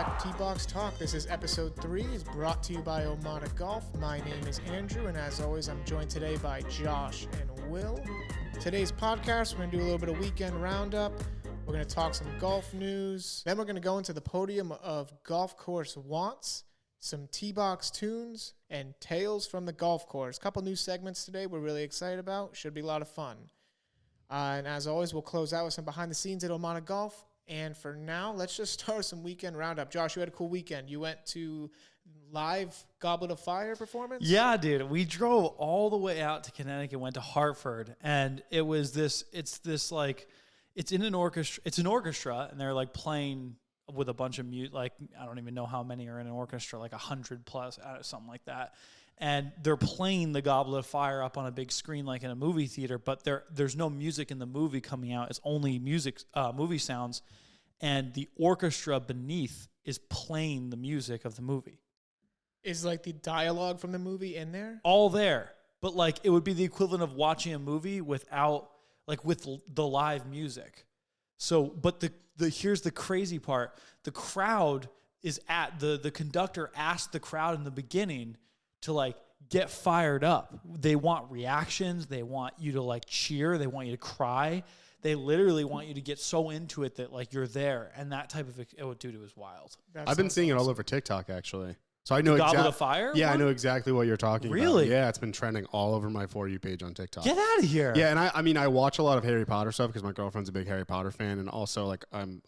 back to T-Box Talk. This is episode 3. It's brought to you by OMADA GOLF. My name is Andrew, and as always, I'm joined today by Josh and Will. Today's podcast, we're going to do a little bit of weekend roundup. We're going to talk some golf news. Then we're going to go into the podium of golf course wants, some T-Box tunes, and tales from the golf course. A couple new segments today we're really excited about. Should be a lot of fun. And as always, we'll close out with some behind the scenes at OMADA Golf. And for now, let's just start with some weekend roundup. Josh, you had a cool weekend. You went to live Goblet of Fire performance? Yeah, dude. We drove all the way out to Connecticut, went to Hartford, and it's in an orchestra, and they're like playing with a bunch of mute, like, I don't even know how many are in an orchestra, like 100 plus, something like that. And they're playing the Goblet of Fire up on a big screen like in a movie theater, but there's no music in the movie coming out. It's only movie sounds, and the orchestra beneath is playing the music of the movie. Is like the dialogue from the movie in there? All there. But like it would be the equivalent of watching a movie without, like, with the live music. So, but here's the crazy part. The crowd is the conductor asked the crowd in the beginning to like get fired up. They want reactions. They want you to like cheer. They want you to cry. They literally want you to get so into it that like you're there. And that type of, dude, it was wild. I've been seeing it all over TikTok actually. So I know Goblet of Fire? Yeah, I know exactly what you're talking about. Really? Yeah, it's been trending all over my For You page on TikTok. Get out of here. Yeah, and I mean, I watch a lot of Harry Potter stuff because my girlfriend's a big Harry Potter fan, and also like I'm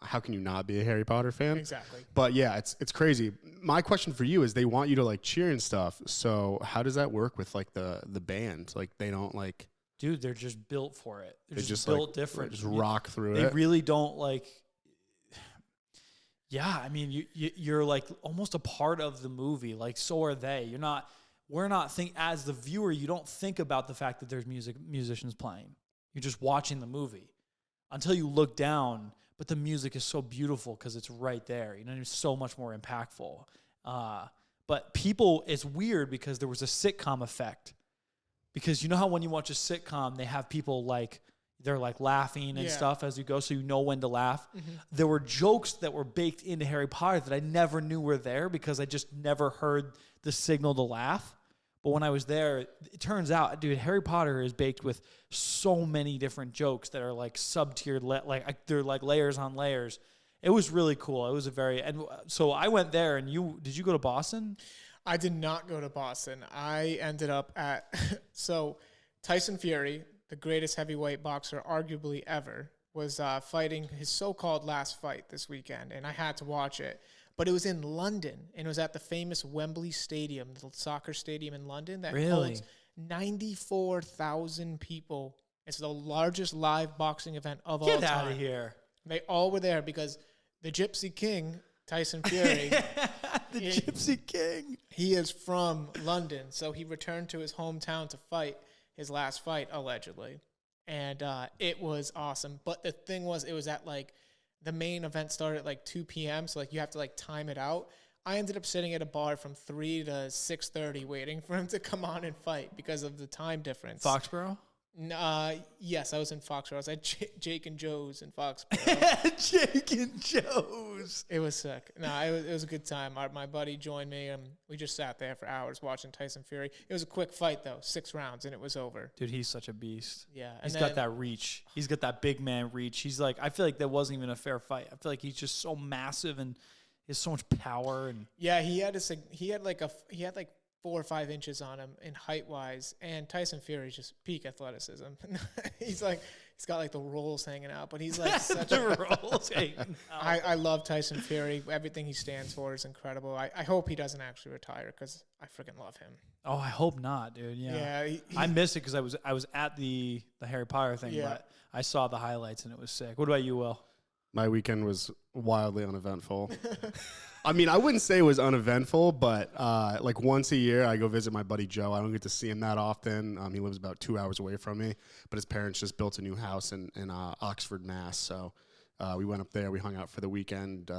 how can you not be a Harry Potter fan? Exactly. But yeah, it's crazy. My question for you is they want you to like cheer and stuff. So how does that work with like the band? Like they don't like, dude, they're just built for it. They're just like, built different. Just rock through it. They really don't like. Yeah, I mean, you're like almost a part of the movie. Like, so are they. We're not as the viewer, you don't think about the fact that there's musicians playing. You're just watching the movie until you look down. But the music is so beautiful because it's right there. You know, it's so much more impactful. But people, it's weird because there was a sitcom effect. Because you know how when you watch a sitcom, they have people like, they're like laughing and stuff as you go, so you know when to laugh. Mm-hmm. There were jokes that were baked into Harry Potter that I never knew were there because I just never heard the signal to laugh. But when I was there, it turns out, dude, Harry Potter is baked with so many different jokes that are like sub-tiered, like they're like layers on layers. It was really cool. It was and so I went there, and did you go to Boston? I did not go to Boston. I ended up at, so Tyson Fury, the greatest heavyweight boxer arguably ever, was fighting his so-called last fight this weekend, and I had to watch it. But it was in London, and it was at the famous Wembley Stadium, the soccer stadium in London that holds 94,000 people. It's the largest live boxing event of all time. Get out of here. They all were there because the Gypsy King, Tyson Fury, Gypsy King, he is from London, so he returned to his hometown to fight his last fight, allegedly. And it was awesome. But the thing was, it was at like, the main event started at like 2 p.m. So like you have to like time it out. I ended up sitting at a bar from 3 to 6:30 waiting for him to come on and fight because of the time difference. Foxborough? Yes, I was in Foxborough. I was at Jake and Joe's in Foxborough. Jake and Joe's. It was sick. No, it was a good time. My buddy joined me, and we just sat there for hours watching Tyson Fury. It was a quick fight, though, 6 rounds, and it was over. Dude, he's such a beast. Yeah. He's got that reach. He's got that big man reach. He's like, I feel like that wasn't even a fair fight. I feel like he's just so massive and he has so much power. And yeah, he had like 4 or 5 inches on him in height wise, and Tyson Fury is just peak athleticism. He's got like the rolls hanging out, but he's like such rolls hanging out. I love Tyson Fury. Everything he stands for is incredible. I hope he doesn't actually retire because I freaking love him. Oh, I hope not, dude. Yeah, I missed it because I was at the Harry Potter thing, but I saw the highlights and it was sick. What about you, Will? My weekend was wildly uneventful. I mean, I wouldn't say it was uneventful, but like once a year I go visit my buddy Joe. I don't get to see him that often. He lives about 2 hours away from me, but his parents just built a new house in Oxford, Mass. So We went up there. We hung out for the weekend.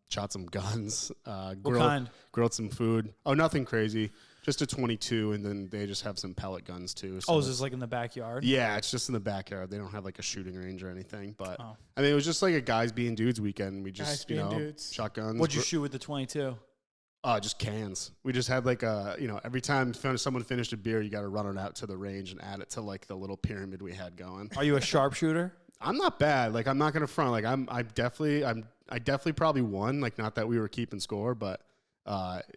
Shot some guns. What kind? Grilled some food. Oh, nothing crazy. Just a 22, and then they just have some pellet guns too. So is this like in the backyard? Yeah, it's just in the backyard. They don't have like a shooting range or anything. But Oh. I mean, it was just like a guys being dudes weekend. We just dudes. shotguns. What'd you shoot with the 22? Just cans. We just had like every time someone finished a beer, you got to run it out to the range and add it to like the little pyramid we had going. Are you a sharpshooter? I'm not bad. Like I'm not gonna front. Like I definitely probably won. Like not that we were keeping score, but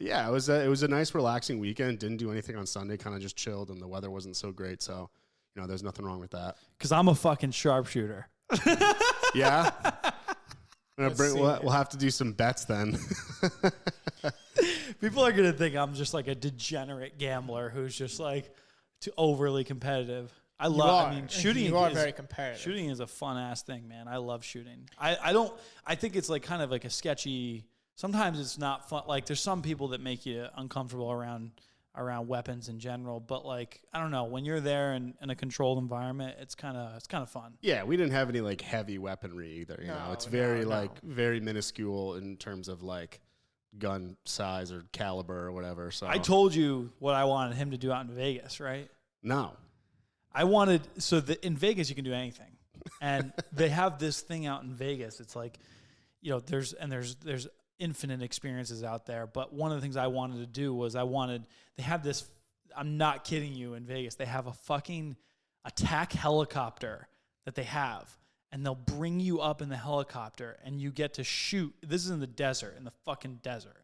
yeah, it was a nice relaxing weekend. Didn't do anything on Sunday. Kind of just chilled, and the weather wasn't so great. So there's nothing wrong with that. Because I'm a fucking sharpshooter. Yeah. We'll have to do some bets then. People are gonna think I'm just like a degenerate gambler who's just like too overly competitive. Shooting. You are very competitive. Shooting is a fun ass thing, man. I love shooting. I think it's like kind of like a sketchy. Sometimes it's not fun. Like there's some people that make you uncomfortable around weapons in general. But like I don't know, when you're there in a controlled environment, it's kind of fun. Yeah, we didn't have any like heavy weaponry either. You know, it's very very minuscule in terms of like gun size or caliber or whatever. So I told you what I wanted him to do out in Vegas, right? No. In Vegas you can do anything, and they have this thing out in Vegas. It's like, there's infinite experiences out there. But one of the things I wanted to do was they have this. I'm not kidding you. In Vegas, they have a fucking attack helicopter that they have, and they'll bring you up in the helicopter, and you get to shoot. This is in the desert, in the fucking desert.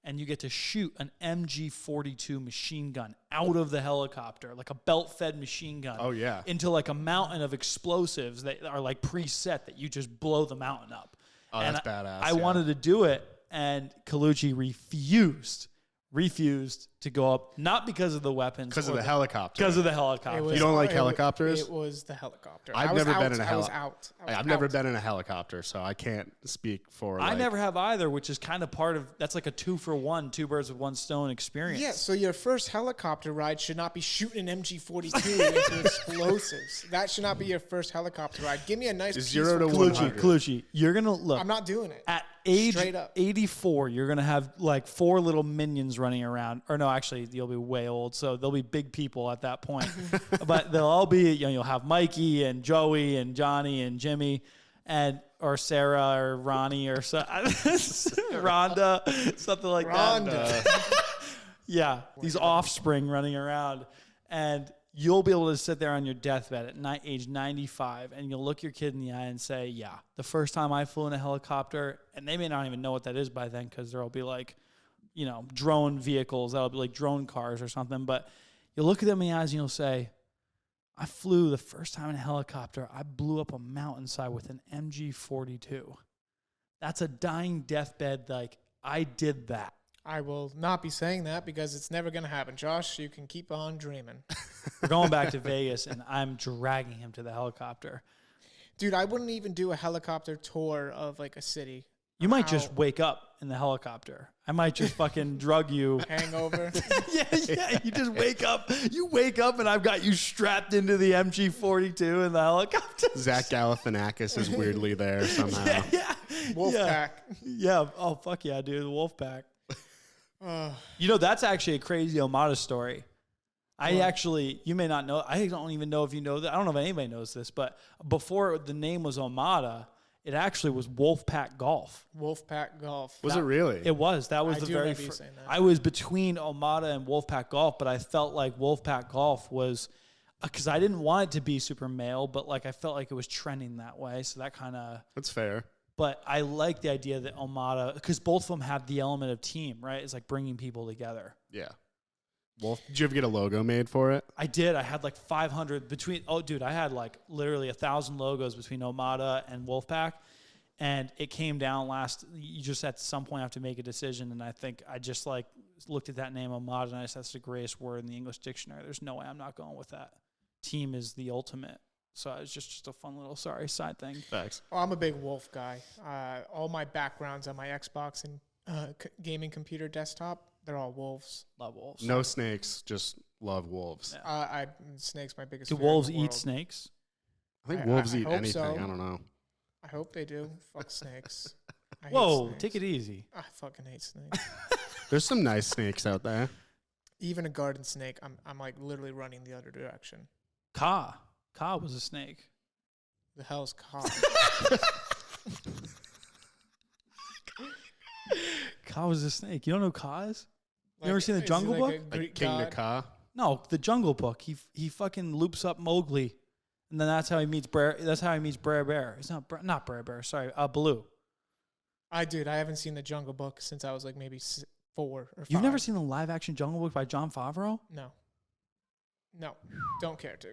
And you get to shoot an MG-42 machine gun out of the helicopter, like a belt-fed machine gun. Oh, yeah. Into like a mountain of explosives that are like preset that you just blow the mountain up. Oh, and that's badass. I wanted to do it, and Colucci refused to go up, not because of the weapons. Because of the helicopter. Because of the helicopter. You don't like helicopters? It was the helicopter. I've never been in a helicopter. I've never been in a helicopter, so I can't speak for. I never have either, which is kind of part of that's like a 2-for-1, two birds with one stone experience. Yeah, so your first helicopter ride should not be shooting an MG-42 into explosives. That should not be your first helicopter ride. Give me a nice 0 to peaceful 100. Colucci, you're gonna look. I'm not doing it. At age Straight up. 84, you're going to have like 4 little minions running around. Or no, actually, you'll be way old, so they'll be big people at that point. But they'll all be, you'll have Mikey and Joey and Johnny and Jimmy or Sarah or Ronnie or Rhonda, something like that. Yeah, these offspring running around. And you'll be able to sit there on your deathbed at age 95, and you'll look your kid in the eye and say, yeah, the first time I flew in a helicopter, and they may not even know what that is by then because there'll be like, drone vehicles. That'll be like drone cars or something. But you'll look at them in the eyes and you'll say, I flew the first time in a helicopter. I blew up a mountainside with an MG-42. That's a dying deathbed. Like, I did that. I will not be saying that because it's never going to happen. Josh, you can keep on dreaming. We're going back to Vegas, and I'm dragging him to the helicopter. Dude, I wouldn't even do a helicopter tour of like a city. You might just wake up in the helicopter. I might just fucking drug you. Hangover. Yeah. You just wake up. You wake up, and I've got you strapped into the MG-42 in the helicopter. Zach Galifianakis is weirdly there somehow. Yeah. Wolfpack. Yeah. Oh, fuck yeah, dude. The Wolfpack. That's actually a crazy OMADA story. You may not know. I don't even know if you know that. I don't know if anybody knows this, but before the name was OMADA, it actually was Wolfpack Golf. Wolfpack Golf. Was it really? It was. That was the very first. I was between OMADA and Wolfpack Golf, but I felt like Wolfpack Golf was because I didn't want it to be super male, but like I felt like it was trending that way. So that kind of. That's fair. But I like the idea that OMADA, because both of them have the element of team, right? It's like bringing people together. Yeah. Wolf. Did you ever get a logo made for it? I did. I had like 500 between. Oh, dude, I had like literally 1,000 logos between OMADA and Wolfpack, and it came down you just at some point have to make a decision, and I think I just like looked at that name OMADA, and I said that's the greatest word in the English dictionary. There's no way I'm not going with that. Team is the ultimate. So it's just a fun little side thing. Thanks. Oh, I'm a big Wolf guy. All my backgrounds on my Xbox and gaming computer desktop, they're all wolves. Love wolves. No snakes, just love wolves. Yeah. Snake's my biggest Do fear in wolves the eat world. snakes? I think wolves eat hope anything. so. I don't know. I hope they do. Fuck snakes. I hate Whoa, snakes. take it easy. I fucking hate snakes. There's some nice snakes out there. Even a garden snake, I'm like literally running the other direction. Ka was a snake. The hell's Ka? Ka was a snake. You don't know Ka is? Like, ever seen the is he Jungle like Book? a Greek Like King god? Ka. No, the Jungle Book. He fucking loops up Mowgli, and then that's how he meets Brer. That's how he meets Brer Bear. It's not Brer Bear. Sorry, Baloo. I haven't seen the Jungle Book since I was like maybe 4 or 5. You've never seen the live action Jungle Book by Jon Favreau? No, don't care to.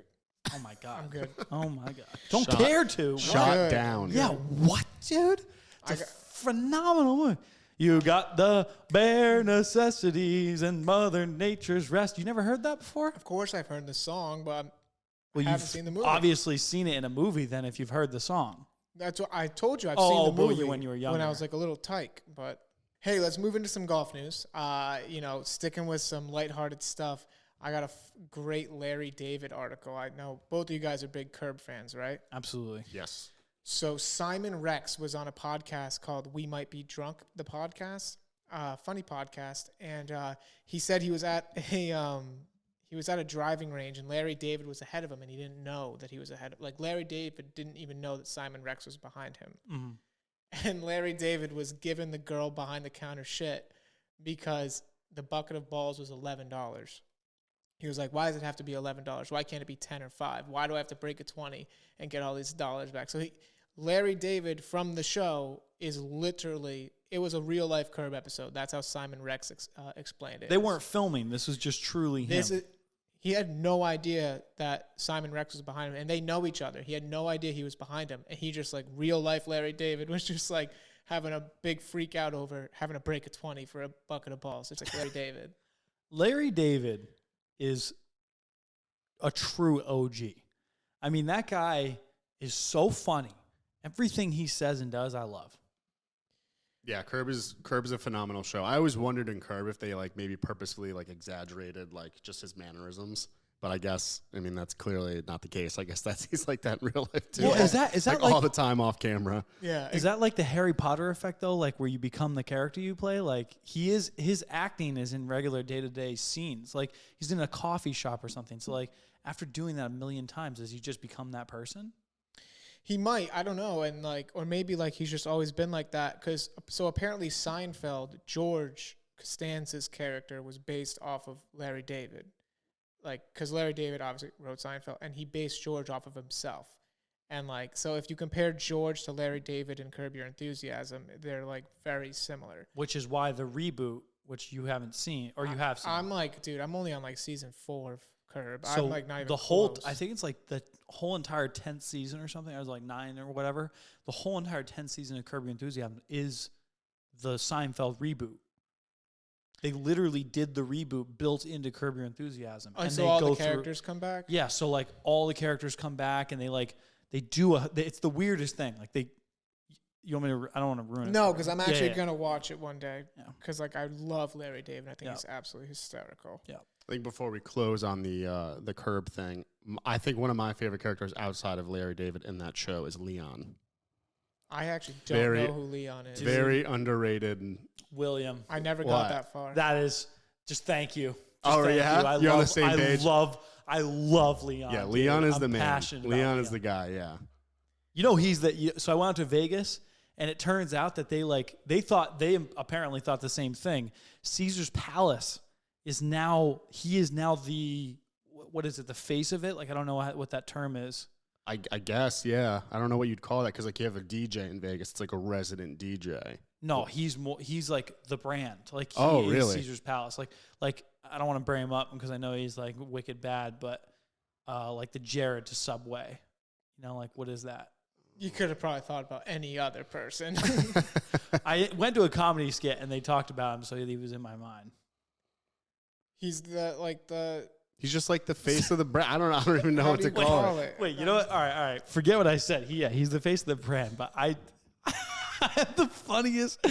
Oh my god. I'm good. Oh my god. Don't Shot- care to. Shot Good. down. Yeah, what, dude? It's I a got- phenomenal movie. You got the bare necessities and Mother Nature's rest. You never heard that before? Of course, I've heard the song, but Well, haven't you've seen the movie. obviously seen it in a movie then if you've heard the song. that's what I told you. I've Oh, seen the boo, you movie when you were when I younger. was like a little tyke. But hey, let's move into some golf news. Sticking with some lighthearted stuff. I got a great Larry David article. I know both of you guys are big Curb fans, right? Absolutely. Yes. So Simon Rex was on a podcast called We Might Be Drunk, the podcast, funny podcast, and he said he was at a driving range and Larry David was ahead of him and he didn't know that he was ahead of. Like Larry David didn't even know that Simon Rex was behind him, and Larry David was giving the girl behind the counter shit because the bucket of balls was $11. He was like, why does it have to be $11? Why can't it be 10 or 5? Why do I have to break a 20 and get all these dollars back? So Larry David from the show is literally, it was a real life Curb episode. That's how Simon Rex explained it. They weren't filming. This was just truly him. He had no idea that Simon Rex was behind him, and they know each other. He had no idea he was behind him, and he just like real life Larry David was just like having a big freak out over having to break a 20 for a bucket of balls. It's like Larry David. Larry David is a true OG. I mean, that guy is so funny. Everything he says and does, I love. Yeah, Curb is a phenomenal show. I always wondered in Curb if they like maybe purposefully like exaggerated like just his mannerisms. But I guess that's clearly not the case. I guess he's like that in real life too. Well, is that like all the time off camera? Yeah. Is that like the Harry Potter effect though? Like where you become the character you play? Like his acting is in regular day-to-day scenes. Like he's in a coffee shop or something. So like after doing that a million times, does he just become that person? He might, I don't know, and like, or maybe like he's just always been like that. So apparently Seinfeld, George Costanza's character was based off of Larry David, like because Larry David obviously wrote Seinfeld, and he based George off of himself. And like, so if you compare George to Larry David and Curb Your Enthusiasm, they're like very similar. Which is why the reboot, which you haven't seen, or you have seen. I'm like, dude, I'm only on like season 4 of Curb. So I'm like not even the whole, close. I think it's like the whole entire 10th season or something. I was like 9 or whatever. The whole entire 10th season of Curb Your Enthusiasm is the Seinfeld reboot. They literally did the reboot built into Curb Your Enthusiasm. Oh, and so they all go the characters come back? Yeah, so like all the characters come back and they do it's the weirdest thing. Like you want me to, I don't want to ruin it. No, because I'm actually Yeah. going to watch it one day. Yeah. Because like I love Larry David. I think Yeah. he's absolutely hysterical. Yeah. I think before we close on the Curb thing, I think one of my favorite characters outside of Larry David in that show is Leon. I actually don't Very- know who Leon is. Very underrated. And William. I never What? got that far. That is just thank you. Just Oh, thank yeah? you. I You're on love, the same page? I love Leon. yeah, dude. Leon is I'm the man. passionate about Leon is the guy. Yeah. You know so I went out to Vegas and it turns out that they apparently thought the same thing. Caesar's Palace is now the what is it, the face of it? Like I don't know what that term is. I guess, yeah. I don't know what you'd call that because like you have a DJ in Vegas. It's like a resident DJ. No, he's like the brand. Like he Oh, is really? Caesar's Palace. Like I don't want to bring him up because I know he's like wicked bad, but like the Jared to Subway. You know, like what is that? You could have probably thought about any other person. I went to a comedy skit and they talked about him, so he was in my mind. He's He's just like the face of the brand. I don't even know how what do to you call it. it? Wait, you know what? All right. Forget what I said. He's the face of the brand, but I have the funniest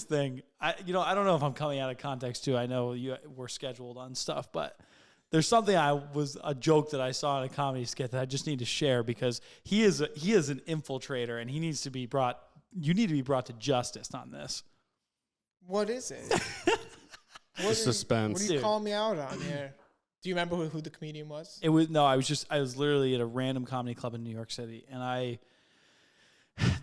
thing. I don't know if I'm coming out of context too. I know we're scheduled on stuff, but there's something a joke that I saw in a comedy skit that I just need to share because he is an infiltrator and he needs to be brought. You need to be brought to justice on this. What is it? Suspense. What are you calling me out on here? Do you remember who the comedian was? I was literally at a random comedy club in New York City, and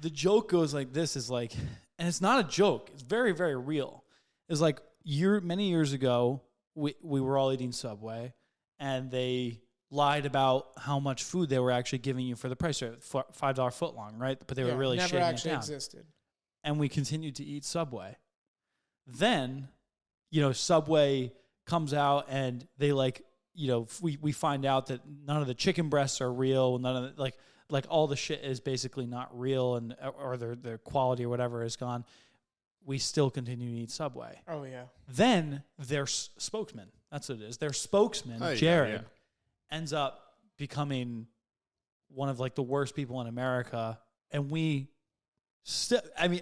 the joke goes like this: is like, and it's not a joke; it's very, very real. It's like many years ago, we were all eating Subway, and they lied about how much food they were actually giving you for the price of $5 footlong, right? But they were really never shading actually it down. existed. And we continued to eat Subway. Then, Subway comes out and they we find out that none of the chicken breasts are real. None of the, like all the shit is basically not real, and or their quality or whatever is gone. We still continue to eat Subway. Oh yeah. Then their spokesman, that's what it is. Their spokesman, Jared, ends up becoming one of like the worst people in America, and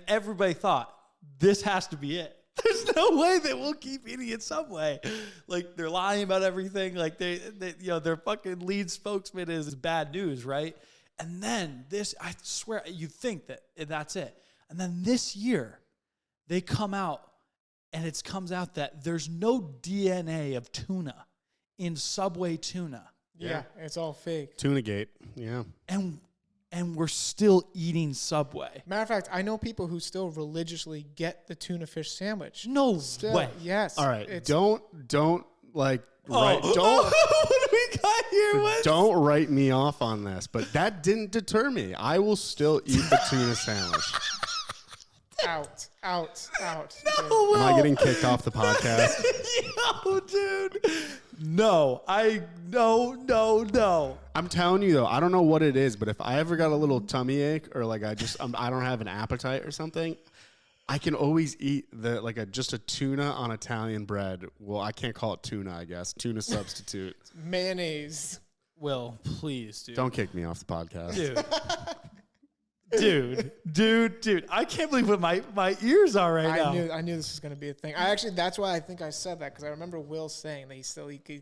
everybody thought this has to be it. There's no way that we'll keep eating at Subway. Like, they're lying about everything. Like, they their fucking lead spokesman is bad news, right? And then I swear, you think that that's it. And then this year, they come out, and it comes out that there's no DNA of tuna in Subway tuna. Yeah, it's all fake. Tuna Gate, yeah. And we're still eating Subway. Matter of fact, I know people who still religiously get the tuna fish sandwich. No way. Yes. All right. Don't write me off on this, but that didn't deter me. I will still eat the tuna sandwich. Out. No, Am I getting kicked off the podcast? Yo, dude. No. I'm telling you though, I don't know what it is, but if I ever got a little tummy ache or like I don't have an appetite or something, I can always eat just a tuna on Italian bread. Well, I can't call it tuna, I guess. Tuna substitute. Mayonnaise. Will, please, dude. Don't kick me off the podcast. Dude. I can't believe what my ears are right now. I knew this was going to be a thing. That's why I think I said that, because I remember Will saying that he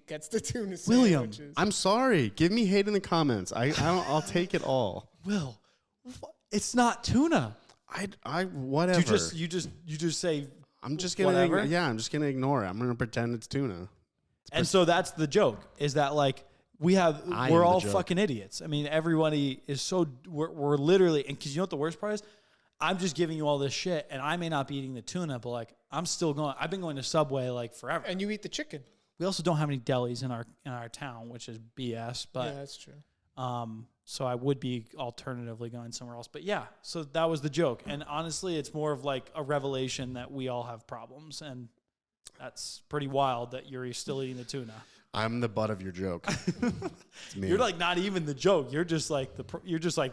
gets the tuna William, sandwiches. I'm sorry. Give me hate in the comments. I'll take it all. Will, it's not tuna. I whatever. You just say I'm just gonna whatever. I'm just gonna ignore it. I'm gonna pretend it's tuna. And so that's the joke, is that like we're all fucking idiots. I mean, everybody is we're literally, and because you know what the worst part is? I'm just giving you all this shit, and I may not be eating the tuna, but like I've been going to Subway like forever. And you eat the chicken. We also don't have any delis in our town, which is BS. But yeah, that's true. So I would be alternatively going somewhere else. But yeah, so that was the joke. And honestly, it's more of like a revelation that we all have problems, and that's pretty wild that you're still eating the tuna. I'm the butt of your joke. It's me. You're like not even the joke. You're just like the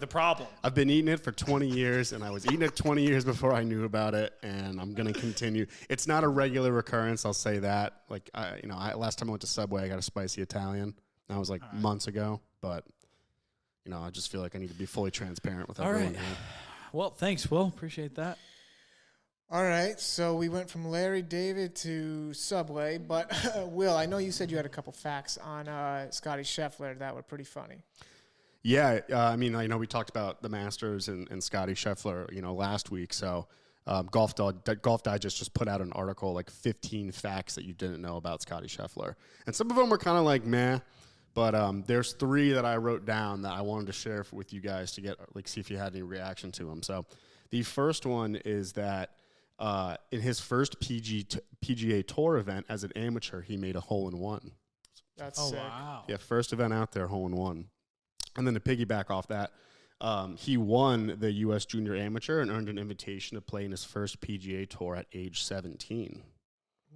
problem. I've been eating it for 20 years, and I was eating it 20 years before I knew about it, and I'm gonna continue. It's not a regular recurrence, I'll say that. Like last time I went to Subway, I got a spicy Italian. That was like months ago, but I just feel like I need to be fully transparent with everyone here. Well, thanks, Will. Appreciate that. All right, so we went from Larry David to Subway, but Will, I know you said you had a couple facts on Scotty Scheffler that were pretty funny. Yeah, I know we talked about the Masters and Scotty Scheffler, last week. So Golf Digest just put out an article, like 15 facts that you didn't know about Scotty Scheffler. And some of them were kind of like meh, but there's 3 that I wrote down that I wanted to share with you guys to see if you had any reaction to them. So the first one is that in his first PGA Tour event as an amateur, he made a hole-in-one. That's sick. Wow. Yeah, first event out there, hole-in-one. And then to piggyback off that, he won the U.S. Junior Amateur and earned an invitation to play in his first PGA Tour at age 17.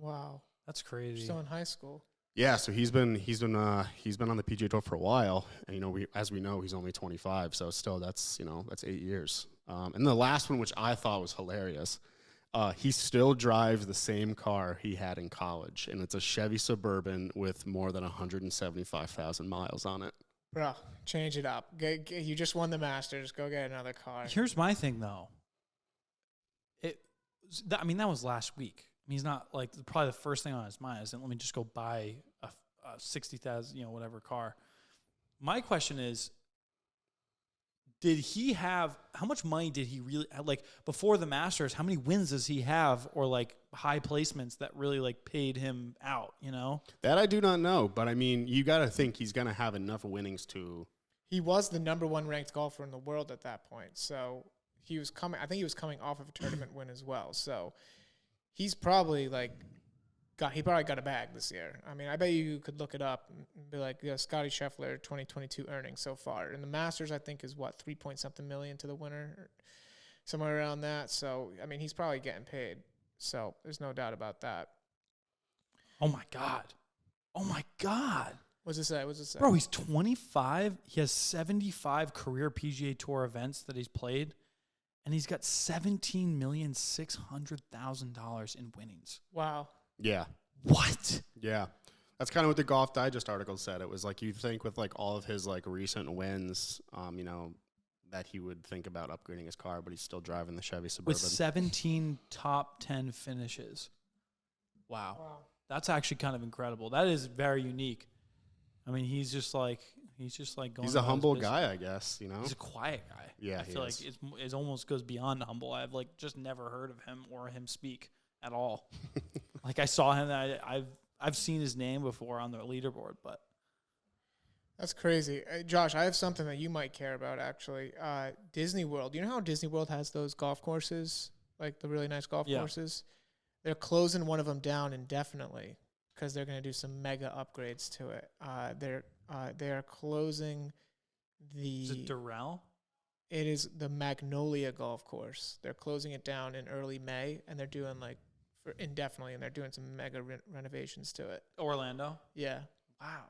Wow. That's crazy. Still in high school. Yeah, so he's been on the PGA Tour for a while, and as we know, he's only 25. So still, that's 8 years. And the last one, which I thought was hilarious. He still drives the same car he had in college, and it's a Chevy Suburban with more than 175,000 miles on it. Bro, change it up. You just won the Masters. Go get another car. Here's my thing, though. That was last week. He's not like probably the first thing on his mind is let me just go buy $60,000, whatever car. My question is, did he have, how much money did he really, like, before the Masters, how many wins does he have, or, like, high placements that really, like, paid him out, That I do not know, but, I mean, you got to think he's going to have enough winnings to. He was the number 1 ranked golfer in the world at that point, so he was coming, I think he was coming off of a tournament win as well, so he's probably, like, he probably got a bag this year. I mean, I bet you could look it up and be like, Scotty Scheffler 2022 earnings so far. And the Masters, I think, is what, 3-point-something million to the winner, or somewhere around that. So, I mean, he's probably getting paid. So there's no doubt about that. Oh, my God. What's it say? Bro, he's 25. He has 75 career PGA Tour events that he's played. And he's got $17,600,000 in winnings. Wow. Yeah. What? Yeah. That's kind of what the Golf Digest article said. It was like, you think with like all of his like recent wins, that he would think about upgrading his car, but he's still driving the Chevy Suburban. With 17 top 10 finishes. Wow. That's actually kind of incredible. That is very unique. I mean, he's just like going. He's a humble guy, I guess, He's a quiet guy. Yeah, I feel like it almost goes beyond humble. I've like just never heard of him or him speak at all. Like I saw him, I've seen his name before on the leaderboard, but that's crazy. Josh, I have something that you might care about, actually. Disney World. You know how Disney World has those golf courses, like the really nice golf courses? They're closing one of them down indefinitely because they're going to do some mega upgrades to it. They are closing the... Is it Durrell? It is the Magnolia Golf Course. They're closing it down in early May, and they're doing like for indefinitely, and they're doing some mega renovations to it. Orlando? Yeah. Wow.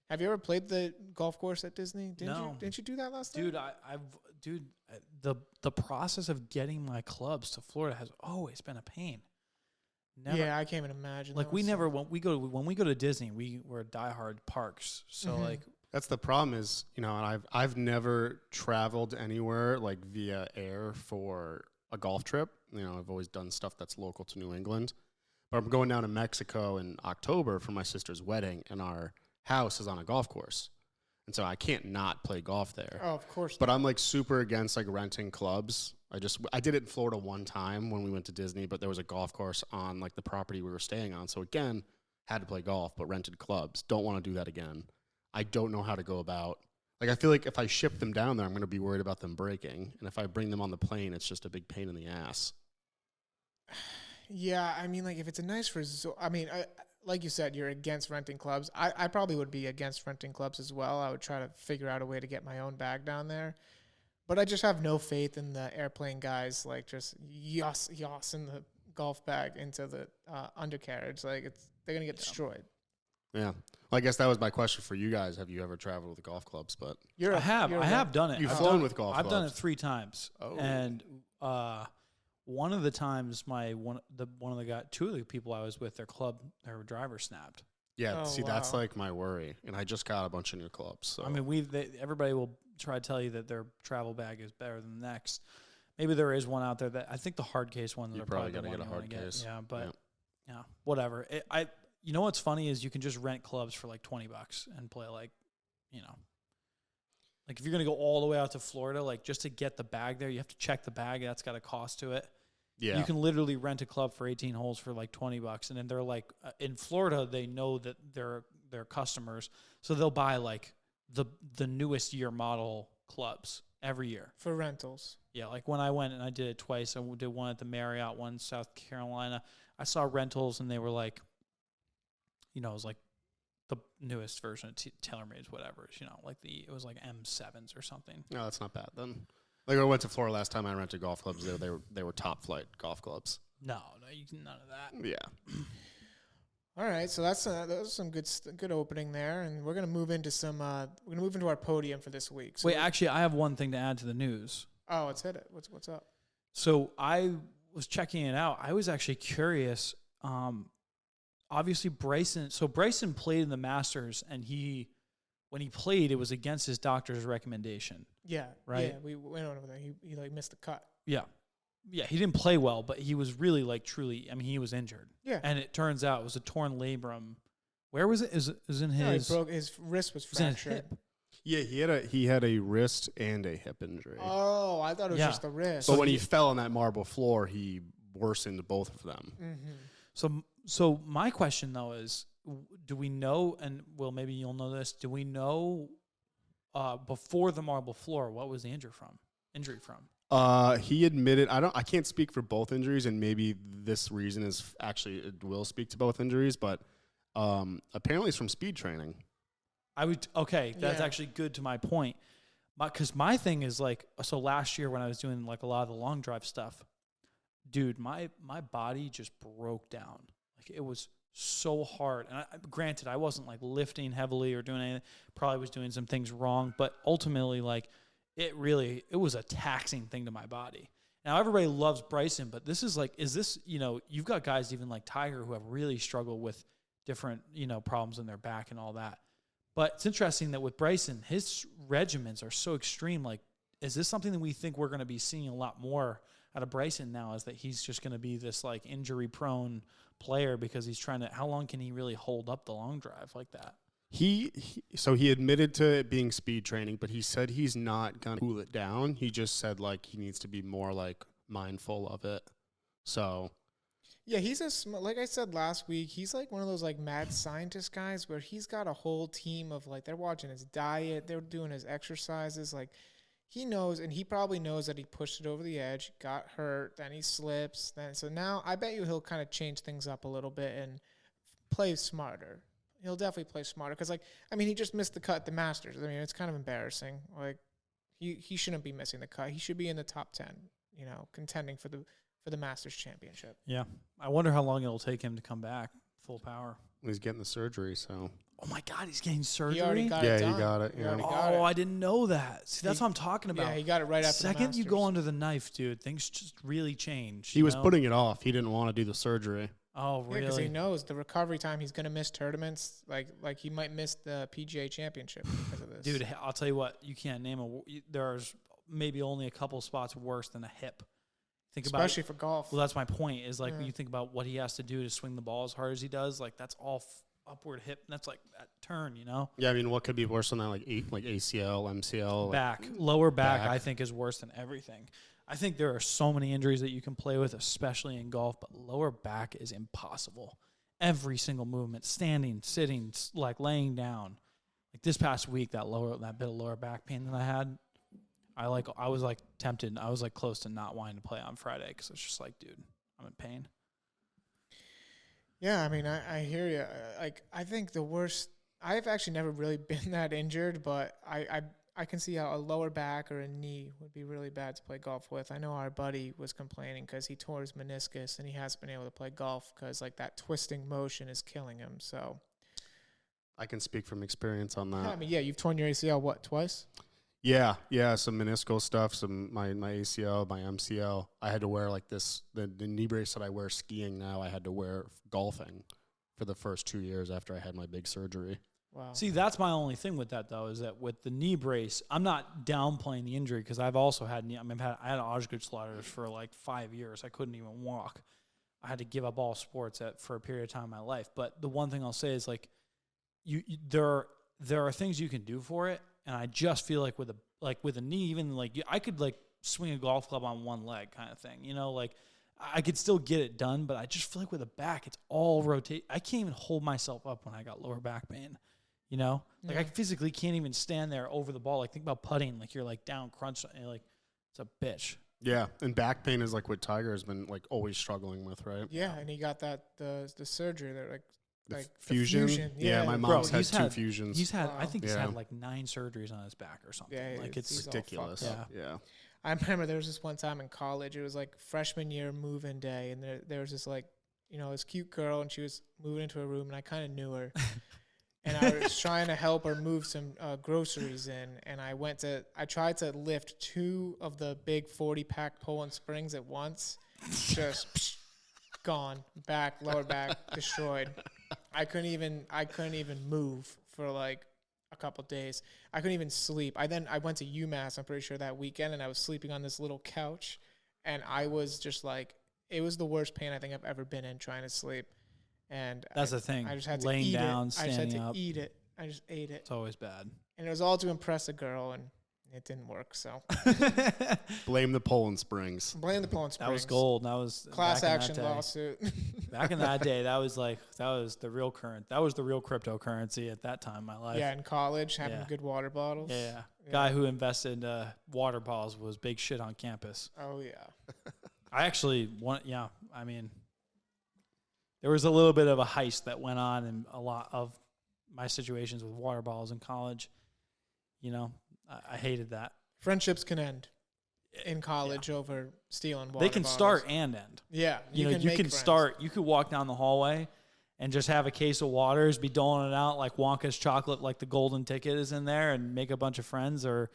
Have you ever played the golf course at Disney? No. Didn't you do that last time? Dude, the process of getting my clubs to Florida has always been a pain. Never, yeah, I can't even imagine. Like when we go to Disney, we're diehard parks. So like that's the problem is, and I've never traveled anywhere like via air for a golf trip. I've always done stuff that's local to New England. But I'm going down to Mexico in October for my sister's wedding, and our house is on a golf course. And so I can't not play golf there. Oh, of course. But I'm like super against like renting clubs. I did it in Florida one time when we went to Disney, but there was a golf course on like the property we were staying on. So again, had to play golf, but rented clubs. Don't want to do that again. I don't know how to go about. Like I feel like if I ship them down there, I'm going to be worried about them breaking. And if I bring them on the plane, it's just a big pain in the ass. Yeah, I mean, like if it's a nice resort, like you said, you're against renting clubs. I probably would be against renting clubs as well. I would try to figure out a way to get my own bag down there. But I just have no faith in the airplane guys, like just yossing the golf bag into the undercarriage. Like they're going to get destroyed. Yeah. Well, I guess that was my question for you guys. Have you ever traveled with golf clubs? But I have done it. You've flown with golf clubs. I've done it 3 times. Oh. And one of the times two of the people I was with, their driver snapped. Yeah, Oh, that's wow. like my worry. And I just got a bunch of new clubs. So. I mean, everybody will try to tell you that their travel bag is better than the next. Maybe there is one out there that I think the hard case one. You probably got to get a hard case. Yeah, but whatever. You know what's funny is you can just rent clubs for like $20 and play like if you're gonna go all the way out to Florida, like just to get the bag there, you have to check the bag. That's got a cost to it. Yeah. You can literally rent a club for 18 holes for like $20, and then they're like in Florida, they know that they're customers, so they'll buy like the newest year model clubs every year For rentals. Yeah, like when I went and I did it twice, I did one at the Marriott, one in South Carolina. I saw rentals, and they were like, it was like the newest version of TaylorMade's, whatever. It was like M7s or something. No, that's not bad then. Like I went to Florida last time. I rented golf clubs. They were top flight golf clubs. No, none of that. Yeah. All right, so that was some good opening there, and we're gonna move into our podium for this week. So Wait, actually, I have one thing to add to the news. Oh, let's hit it. What's up? So I was checking it out. I was actually curious. Obviously, Bryson played in the Masters, and when he played, it was against his doctor's recommendation. Yeah. Right? Yeah, we went over that. He like missed the cut. Yeah. Yeah, he didn't play well, but he was really like truly, he was injured. Yeah. And it turns out it was a torn labrum Where was it? Is in No, his? his wrist was It was in his fractured. hip. Yeah, he had a wrist and a hip injury. Oh, I thought it was Yeah. just the wrist. But when he fell on that marble floor, he worsened both of them. Mm-hmm. So my question though is, do we know? And well, maybe you'll know this. Do we know before the marble floor what was the injury from? He admitted I can't speak for both injuries, and maybe this reason is actually it will speak to both injuries, but apparently it's from speed training. That's Yeah. actually good to my point. Because my thing is like, so last year when I was doing like a lot of the long drive stuff, dude, my body just broke down. Like it was so hard. And granted, I wasn't like lifting heavily or doing anything. Probably was doing some things wrong, but ultimately like it was a taxing thing to my body. Now everybody loves Bryson, but this is like, you've got guys even like Tiger who have really struggled with different, problems in their back and all that. But it's interesting that with Bryson, his regimens are so extreme. Like, is this something that we think we're going to be seeing a lot more out of Bryson now, is that he's just going to be this like injury prone player because he's trying to, how long can he really hold up the long drive like that? He admitted to it being speed training, but he said he's not going to cool it down. He just said like he needs to be more like mindful of it. So Yeah, he's like I said last week, he's like one of those like mad scientist guys where he's got a whole team of like, they're watching his diet, they're doing his exercises. Like he knows, and he probably knows that he pushed it over the edge, got hurt, then he slips. So now I bet you he'll kind of change things up a little bit and play smarter. He'll definitely play smarter because he just missed the cut at the Masters. I mean, it's kind of embarrassing. Like he shouldn't be missing the cut. He should be in the top 10, contending for the Masters championship. Yeah. I wonder how long it'll take him to come back full power. he's getting the surgery, so. Oh my God, he's getting surgery? He already got it done. He got it. He Yeah. already got it. I didn't know that. See, that's what I'm talking about. Yeah, he got it right after the Second you go Masters. under the knife, dude, things just really change. He was putting it off. He didn't want to do the surgery. Oh, Yeah, because he really? knows the recovery time. He's going to miss tournaments. Like he might miss the PGA Championship because of this. Dude, I'll tell you what, you can't name there's maybe only a couple spots worse than a hip. Think especially for golf. Well, that's my point. Is like when Yeah. you think about what he has to do to swing the ball as hard as he does, like that's all upward hip. That's like that turn, Yeah, I mean, what could be worse than that? Like ACL, MCL, back, lower back. back. I think is worse than everything. I think there are so many injuries that you can play with, especially in golf, but lower back is impossible. Every single movement, standing, sitting, like laying down. Like this past week, that bit of lower back pain that I had, I was like tempted. I was like close to not wanting to play on Friday because it's just like, dude, I'm in pain. Yeah, I mean, I hear you. Like, I think the worst. I've actually never really been that injured, but I can see how a lower back or a knee would be really bad to play golf with. I know our buddy was complaining because he tore his meniscus and he hasn't been able to play golf because like that twisting motion is killing him. So I can speak from experience on that. yeah, I mean, yeah, you've torn your ACL what, twice? Yeah, some meniscal stuff, some my ACL, my MCL. I had to wear like this the knee brace that I wear skiing now. I had to wear golfing for the first 2 years after I had my big surgery. Wow. See, that's my only thing with that though, is that with the knee brace, I'm not downplaying the injury because I've also had I had Osgood-Schlatter's for like 5 years. I couldn't even walk. I had to give up all sports for a period of time in my life. But the one thing I'll say is like, there are things you can do for it. And I just feel like with a knee, even like I could like swing a golf club on one leg kind of thing, like I could still get it done, but I just feel like with a back, it's all rotate. I can't even hold myself up when I got lower back pain, like Yeah. I physically can't even stand there over the ball. Like think about putting, like you're like down crunch, and like it's a bitch. Yeah, and back pain is like what Tiger has been like always struggling with, right? Yeah, and he got that the surgery that like the Fusion. Yeah, my mom. mom's Bro, had he's two had- fusions. He's had, I Wow. think he's Yeah. had like 9 surgeries on his back or something. Yeah, like he's all ridiculous. fucked yeah. Yeah. I remember there was this one time in college. It was like freshman year move-in day, and there was this like, this cute girl, and she was moving into a room, and I kind of knew her, and I was trying to help her move some groceries in, and I tried to lift 2 of the big 40-pack Poland Springs at once, just gone, lower back destroyed. I couldn't even move for like a couple days. I couldn't even sleep. I went to UMass, I'm pretty sure, that weekend, and I was sleeping on this little couch, and I was just like, it was the worst pain I think I've ever been in trying to sleep. And That's the thing. I just had to Laying eat down, it. I just had standing to up. eat it. I just ate it. It's always bad. And it was all to impress a girl, and it didn't work. So Blame the Poland Springs. blame the Poland Springs. That was gold. That was Class back in action that day. lawsuit. Back in that day, that was the real That was the real cryptocurrency at that time in my life. Yeah, in college, having Yeah. good water bottles. Yeah. Guy who invested water bottles was big shit on campus. Oh, yeah. I actually I mean, there was a little bit of a heist that went on in a lot of my situations with water bottles in college. You know, I hated that. Friendships can end in college over stealing water They can bottles. start and end. Yeah. You make can friends. start. You could walk down the hallway and just have a case of waters, be doling it out like Wonka's chocolate, like the golden ticket is in there, and make a bunch of friends. Or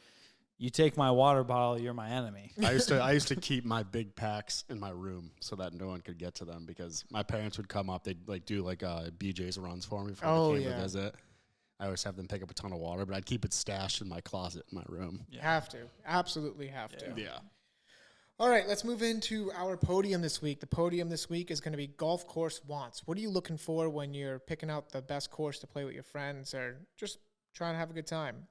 you take my water bottle, you're my enemy. I used to keep my big packs in my room so that no one could get to them because my parents would come up. They'd do BJ's runs for me before they came to visit. I always have them pick up a ton of water, but I'd keep it stashed in my closet in my room. Yeah. Have to. Absolutely have to. Yeah. All right, let's move into our podium this week. The podium this week is going to be golf course wants. What are you looking for when you're picking out the best course to play with your friends or just trying to have a good time?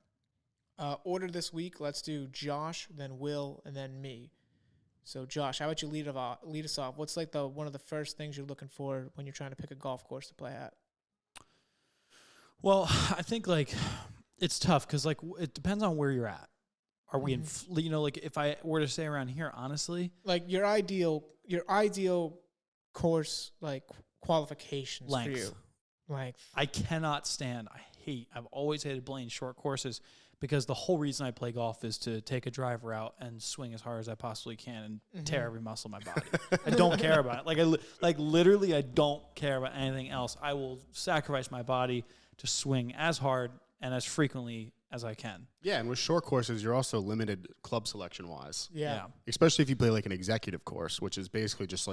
Order this week, let's do Josh, then Will, and then me. So, Josh, how about you lead us off? What's like one of the first things you're looking for when you're trying to pick a golf course to play at? Well, I think it's tough because it depends on where you're at. Are we in? If I were to say around here, honestly, like your ideal course qualifications length. for you. Length. I cannot stand. I've always hated playing short courses because the whole reason I play golf is to take a driver out and swing as hard as I possibly can and tear every muscle in my body. I don't care about it. Literally, I don't care about anything else. I will sacrifice my body to swing as hard and as frequently as I can. Yeah, and with short courses, you're also limited club selection wise. Yeah. Especially if you play an executive course, which is basically just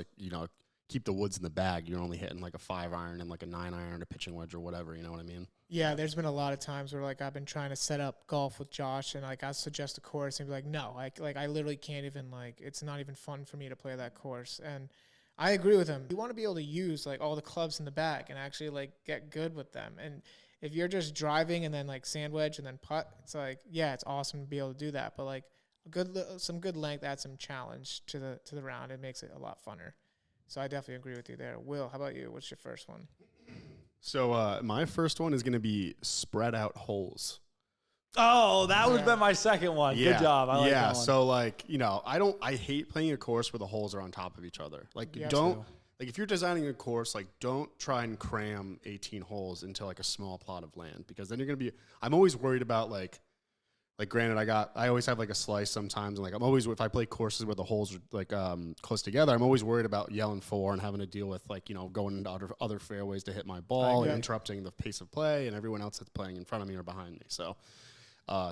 keep the woods in the bag. You're only hitting a 5-iron and a 9-iron, a pitching wedge or whatever. You know what I mean? Yeah, there's been a lot of times where I've been trying to set up golf with Josh and I suggest a course and be like, no, I literally can't even it's not even fun for me to play that course. And I agree with him. You want to be able to use all the clubs in the bag and actually get good with them. And if you're just driving and then sand wedge and then putt, it's it's awesome to be able to do that. But some good length adds some challenge to the round. It makes it a lot funner. So I definitely agree with you there. Will, how about you? What's your first one? So my first one is going to be spread out holes. Oh, that would have been my second one. Yeah. Good job. I like that one. So I hate playing a course where the holes are on top of each other. If you're designing a course, don't try and cram 18 holes into a small plot of land because then you're going to be, I'm always worried about granted, I always have a slice sometimes, and I'm always, if I play courses where the holes are close together, I'm always worried about yelling for and having to deal with going into other fairways to hit my ball and interrupting the pace of play and everyone else that's playing in front of me or behind me. So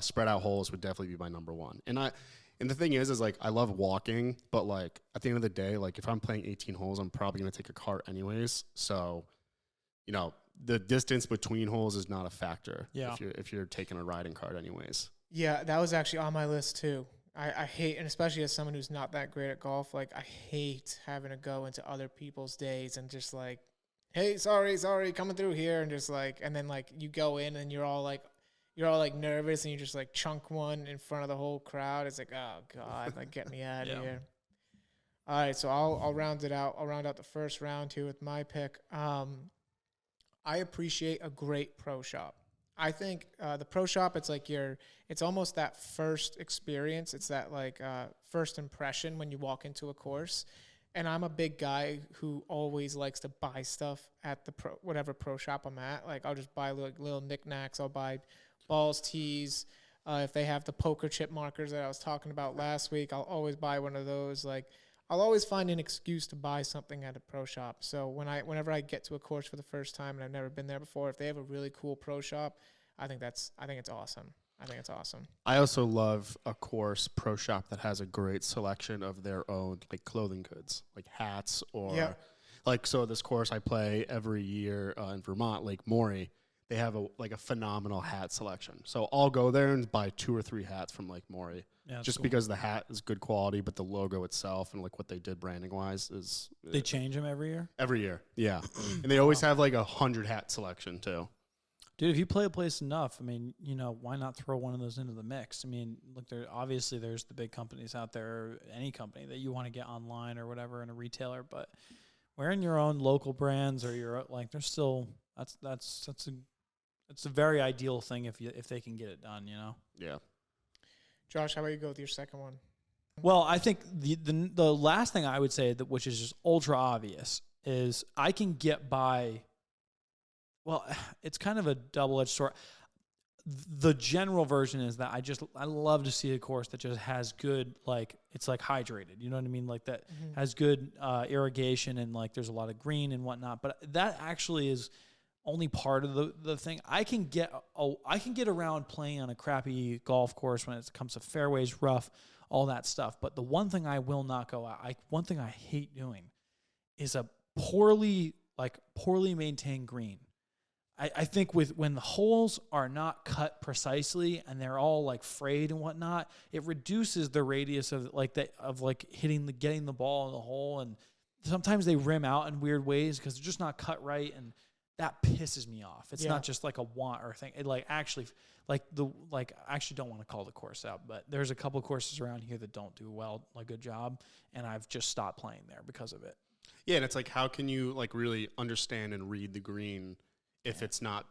spread out holes would definitely be my number one. And the thing is I love walking, but at the end of the day, if I'm playing 18 holes, I'm probably gonna take a cart anyways. So, the distance between holes is not a factor. Yeah. If you're taking a riding cart anyways. Yeah, that was actually on my list too. I hate, and especially as someone who's not that great at golf, I hate having to go into other people's days and just hey, sorry, coming through here, and just and then you go in and you're all nervous and you just chunk one in front of the whole crowd. It's oh God, get me out of here. All right, so I'll round it out. I'll round out the first round here with my pick. I appreciate a great pro shop. I think the pro shop, it's almost that first experience. It's that first impression when you walk into a course. And I'm a big guy who always likes to buy stuff at whatever pro shop I'm at. I'll just buy little knickknacks. I'll buy balls, tees. If they have the poker chip markers that I was talking about last week, I'll always buy one of those. I'll always find an excuse to buy something at a pro shop. So whenever I get to a course for the first time and I've never been there before, if they have a really cool pro shop, I think it's awesome. I think it's awesome. I also love a course pro shop that has a great selection of their own clothing goods, hats or so this course I play every year in Vermont, Lake Maury. they have a phenomenal hat selection. So I'll go there and buy 2 or 3 hats from like Maury, just because the hat is good quality, but the logo itself and like what they did branding wise is. They change them every year? Every year, yeah. And they always have like 100 hat selection too. Dude, if you play a place enough, I mean, why not throw one of those into the mix? I mean, look, there's the big companies out there, any company that you want to get online or whatever in a retailer, but wearing your own local brands or your like, there's still it's a very ideal thing if they can get it done, Yeah. Josh, how about you go with your second one? Well, I think the last thing I would say that which is just ultra obvious is I can get by. Well, it's kind of a double-edged sword. The general version is that I love to see a course that just has good, like, it's like hydrated. You know what I mean? Like that has good irrigation and like there's a lot of green and whatnot. But that actually is only part of the thing. I can get around playing on a crappy golf course when it comes to fairways, rough, all that stuff. But the one thing I will not go out, one thing I hate doing is a poorly maintained green. I think when the holes are not cut precisely and they're all like frayed and whatnot, it reduces the radius of getting the ball in the hole, and sometimes they rim out in weird ways because they're just not cut right, and that pisses me off. It's not just like a want or thing. It I actually don't want to call the course out, but there's a couple of courses around here that don't do a good job, and I've just stopped playing there because of it. Yeah, and it's like, how can you like really understand and read the green if it's not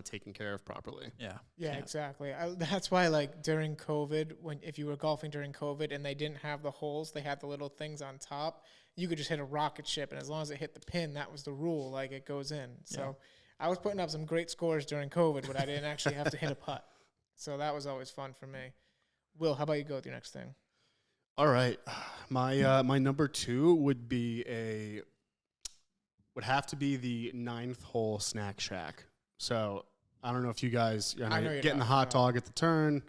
taken care of properly? Yeah, exactly. That's why, like, during COVID, if you were golfing during COVID and they didn't have the holes, they had the little things on top, you could just hit a rocket ship, and as long as it hit the pin, that was the rule. Like, it goes in. So I was putting up some great scores during COVID when I didn't actually have to hit a putt. So that was always fun for me. Will, how about you go with your next thing? All right. My number 2 would have to be the 9th hole snack shack. So I don't know if you guys getting the hot dog at the turn.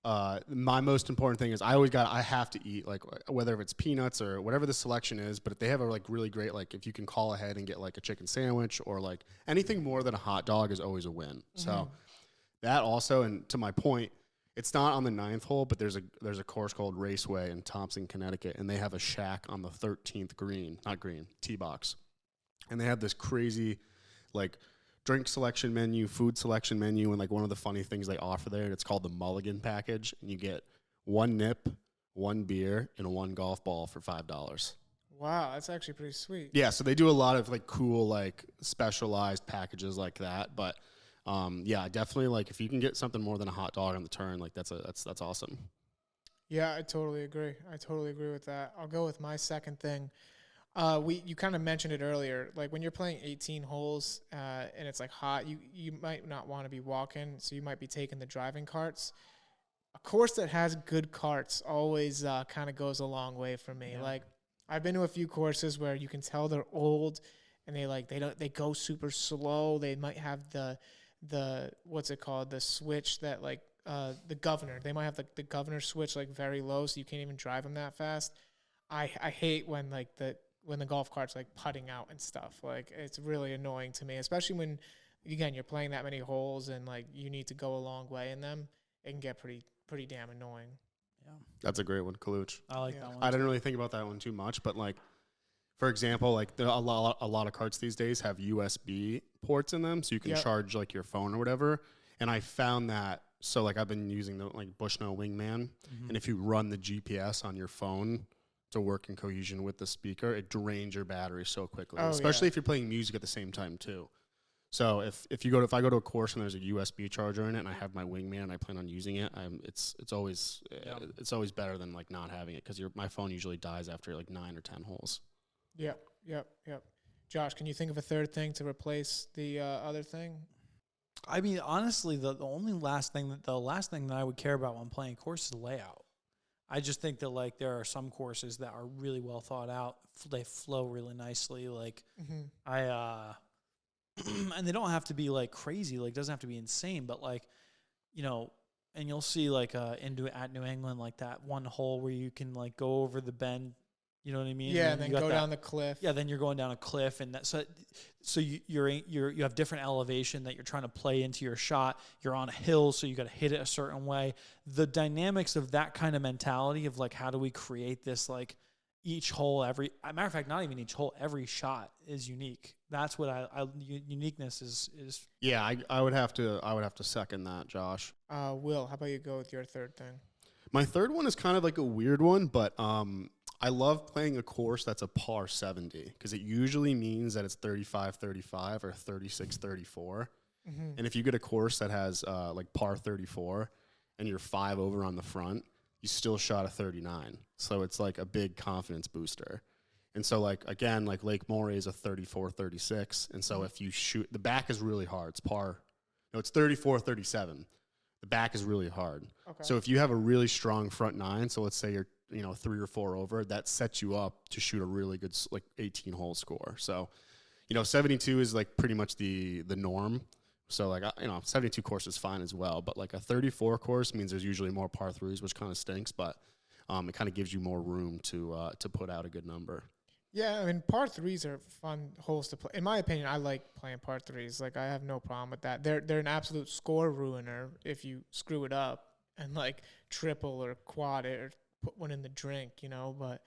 My most important thing is I have to eat, like, whether it's peanuts or whatever the selection is, but if they have a like really great, like, if you can call ahead and get like a chicken sandwich or like anything more than a hot dog is always a win. So that also, and to my point, it's not on the 9th hole, but there's a course called Raceway in Thompson, Connecticut, and they have a shack on the 13th tee box. And they have this crazy, like, drink selection menu, food selection menu, and like one of the funny things they offer there, it's called the Mulligan package, and you get 1 nip, 1 beer, and 1 golf ball for $5. Wow, that's actually pretty sweet. Yeah, so they do a lot of like cool, like, specialized packages like that. But yeah, definitely, like, if you can get something more than a hot dog on the turn, like that's awesome. Yeah, I totally agree. With that. I'll go with my second thing. You kind of mentioned it earlier. Like, when you're playing 18 holes and it's like hot, you might not want to be walking, so you might be taking the driving carts. A course that has good carts always kind of goes a long way for me. Yeah. Like, I've been to a few courses where you can tell they're old, and they go super slow. They might have the what's it called, the switch that, like, the governor. They might have the governor switch like very low, so you can't even drive them that fast. I hate when the golf cart's like putting out and stuff. Like, it's really annoying to me, especially when, again, you're playing that many holes and like you need to go a long way in them. It can get pretty damn annoying. Yeah, that's a great one, Kaluch. I like that one. I didn't really think about that one too much, but like, for example, like a lot of carts these days have USB ports in them, so you can charge like your phone or whatever. And I found that, so like I've been using the like Bushnell Wingman, and if you run the GPS on your phone to work in cohesion with the speaker, it drains your battery so quickly, especially if you're playing music at the same time too. So if I go to a course and there's a USB charger in it and I have my Wingman and I plan on using it, it's always better than like not having it, because my phone usually dies after like 9 or 10 holes. Yep. Josh, can you think of a third thing to replace the other thing? I mean, honestly, the last thing that I would care about when playing course is the layout. I just think that, like, there are some courses that are really well thought out. They flow really nicely. Like, and they don't have to be like crazy. Like, it doesn't have to be insane. But like, and you'll see like at New England, like that one hole where you can like go over the bend You know what I mean? Yeah, and then you got go that- down the cliff. Yeah, then you're going down a cliff, and so you have different elevation that you're trying to play into your shot. You're on a hill, so you got to hit it a certain way. The dynamics of that kind of mentality of like, how do we create this like each hole matter of fact, not even each hole, every shot is unique. That's what uniqueness is. Yeah, I would have to second that, Josh. Will, how about you go with your third thing? My third one is kind of like a weird one, but I love playing a course that's a par 70 because it usually means that it's 35-35 or 36-34. And if you get a course that has like par 34 and you're 5 over on the front, you still shot a 39. So it's like a big confidence booster. And so like, again, like Lake Moray is a 34-36. And so if you shoot, the back is really hard. It's it's 34-37. The back is really hard. Okay. So if you have a really strong front nine, so let's say you're 3 or 4 over, that sets you up to shoot a really good like 18-hole score. So 72 is like pretty much the norm. So like 72 course is fine as well, but like a 34 course means there's usually more par threes, which kind of stinks, but it kind of gives you more room to put out a good number. Yeah, I mean, par threes are fun holes to play. In my opinion, I like playing par threes. Like, I have no problem with that. They're an absolute score ruiner if you screw it up and like triple or quad it or put one in the drink, But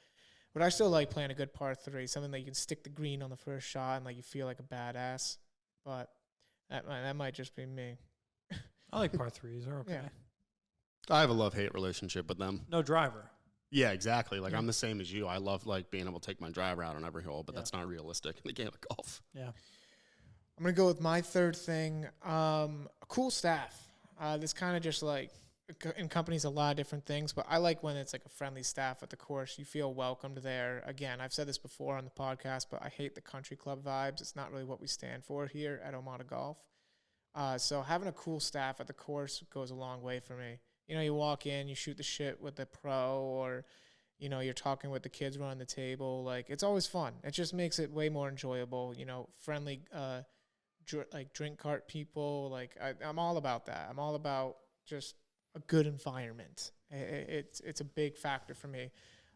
I still like playing a good par three, something that you can stick the green on the first shot and like you feel like a badass. But that might just be me. I like par threes. They're okay. Yeah. I have a love-hate relationship with them. No driver. Yeah, exactly. Like I'm the same as you. I love like being able to take my driver out on every hole, but that's not realistic in the game of golf. Yeah. I'm going to go with my third thing. A cool staff. This kind of just like encompanies a lot of different things, but I like when it's like a friendly staff at the course. You feel welcomed there. Again, I've said this before on the podcast, but I hate the country club vibes. It's not really what we stand for here at OMADA Golf. So having a cool staff at the course goes a long way for me. You walk in, you shoot the shit with the pro, or, you're talking with the kids running the table. Like, it's always fun. It just makes it way more enjoyable. Friendly, like drink cart people. Like, I'm all about that. I'm all about just a good environment. It's a big factor for me.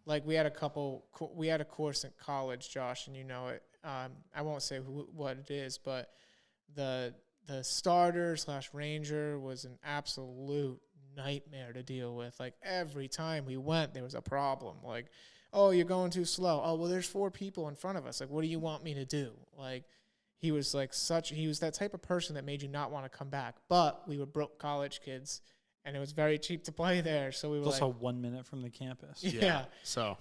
Like, we had a course in college, Josh, and you know it. I won't say what it is, but the starter / ranger was an absolute nightmare to deal with. Like, every time we went, there was a problem. Like, oh, you're going too slow. Oh, well, there's 4 people in front of us. Like, what do you want me to do? Like, he was that type of person that made you not want to come back. But we were broke college kids, and it was very cheap to play there. So we were also 1 minute from the campus. Yeah. So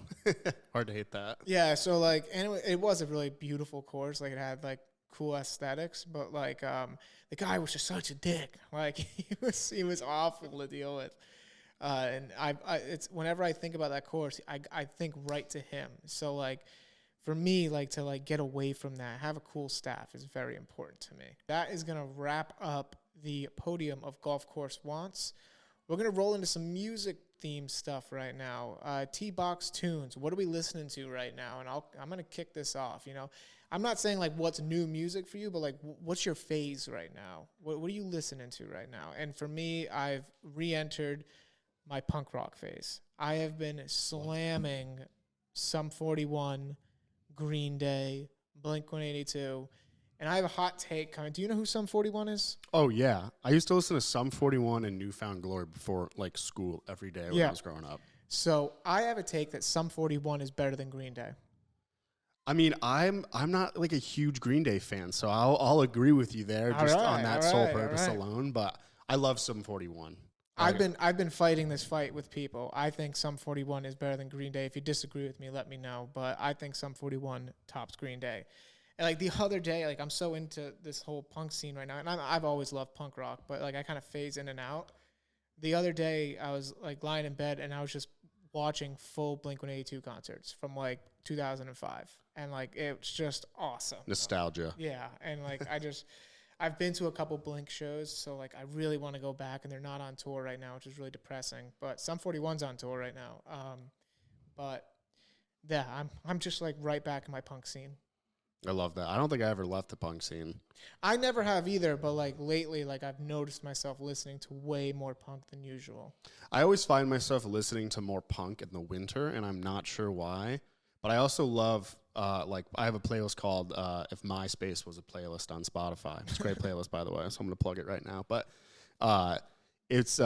hard to hate that. Yeah. So like, and it was a really beautiful course. Like, it had like cool aesthetics, but like the guy was just such a dick. Like, he was awful to deal with. And it's whenever I think about that course, I think right to him. So like, for me, like, to like get away from that, have a cool staff is very important to me. That is gonna wrap up the podium of golf course wants. We're gonna roll into some music themed stuff right now. T-Box tunes. What are we listening to right now? And I'm gonna kick this off. I'm not saying like what's new music for you, but like what's your phase right now? What are you listening to right now? And for me, I've re-entered my punk rock phase. I have been slamming Sum 41, Green Day, Blink-182, and I have a hot take coming. Do you know who Sum 41 is? Oh, yeah. I used to listen to Sum 41 and Newfound Glory before like school every day when I was growing up. So I have a take that Sum 41 is better than Green Day. I mean, I'm not like a huge Green Day fan, so I'll agree with you there just on that sole purpose alone. But I love Sum 41. I've been fighting this fight with people. I think Sum 41 is better than Green Day. If you disagree with me, let me know. But I think Sum 41 tops Green Day. And like the other day, like I'm so into this whole punk scene right now, and I've always loved punk rock, but like I kind of phase in and out. The other day, I was like lying in bed and I was just watching full Blink-182 concerts from like 2005, and like it's just awesome. Nostalgia. Yeah, and like I've been to a couple Blink shows, so like I really want to go back, and they're not on tour right now, which is really depressing. But Sum 41's on tour right now. But yeah, I'm just like right back in my punk scene. I love that. I don't think I ever left the punk scene. I never have either, but like lately, like I've noticed myself listening to way more punk than usual. I always find myself listening to more punk in the winter, and I'm not sure why. But I also love, like, I have a playlist called If MySpace Was a Playlist on Spotify. It's a great playlist, by the way, so I'm going to plug it right now. But it's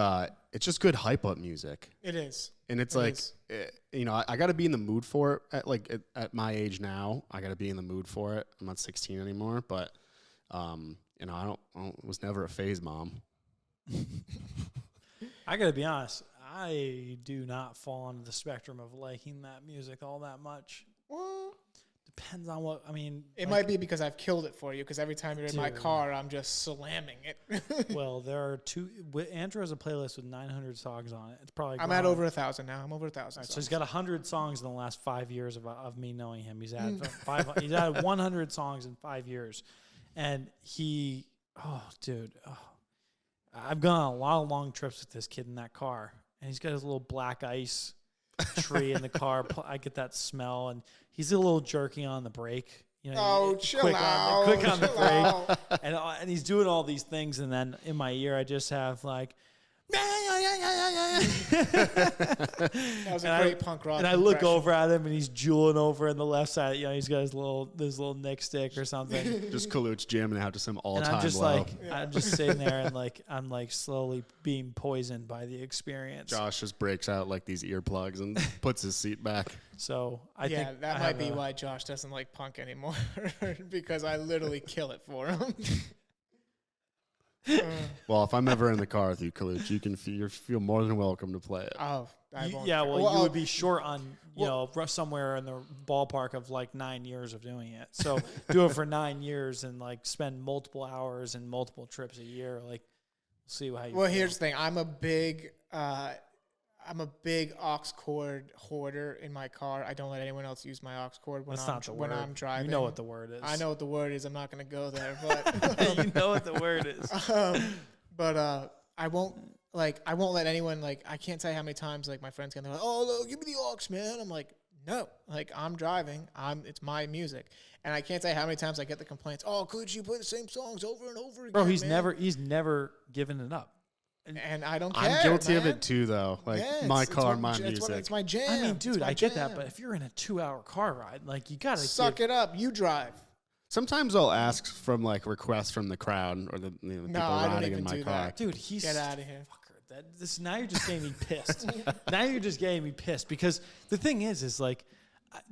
just good hype up music. It is. And it's you know, I got to be in the mood for it. At my age now, I got to be in the mood for it. I'm not 16 anymore, but, you know, I was never a phase mom. I got to be honest. I do not fall into the spectrum of liking that music all that much. Well, Depends on what, I mean. it might be because I've killed it for you, because every time you're in my car, I'm just slamming it. Well, there are Andrew has a playlist with 900 songs on it. It's probably. I'm at over 1,000 now. I'm over 1,000. Right, so he's got 100 songs in the last 5 years of me knowing him. He's had he's had 100 songs in 5 years, and I've gone on a lot of long trips with this kid in that car, and he's got his little black ice tree in the car. I get that smell, and he's a little jerky on the brake. You know, chill out. Quick on the brake, and he's doing all these things, and then in my ear, I just have like. That was a great punk rock. And I look over at him, and he's juuling over on the left side. You know, he's got his little Nick stick or something. Just Kaluch jamming out to some all-time I'm just low. I'm just sitting there, and I'm slowly being poisoned by the experience. Josh just breaks out like these earplugs and puts his seat back. So I think that might be why Josh doesn't like punk anymore, because I literally kill it for him. Well, if I'm ever in the car with you, Kaluch, you can feel more than welcome to play it. Oh, I won't. Yeah, well, you would be short on, somewhere in the ballpark of like 9 years of doing it. So do it for 9 years and like spend multiple hours and multiple trips a year. Like, see how you feel. Here's the thing. I'm a big aux cord hoarder in my car. I don't let anyone else use my aux cord when I'm driving. You know what the word is. I know what the word is. I'm not going to go there, but you know what the word is. But I won't let anyone, like, I can't tell you how many times, like, my friends get like, oh, give me the aux, man. I'm like, no, like, I'm driving. It's my music. And I can't tell you how many times I get the complaints, oh, could you play the same songs over and over again, Bro, he's man? he's never given it up. And I don't care. I'm guilty man. of it too, though. Like, my car, my music. It's my jam. I mean, dude, I get that, jam. but if you're in a 2-hour car ride, like, you gotta suck it up. You drive. Sometimes I'll ask from like requests from the crowd or the people riding in my car. That. Dude, he's get out of here. Fucker. Now you're just getting me pissed. Because the thing is like,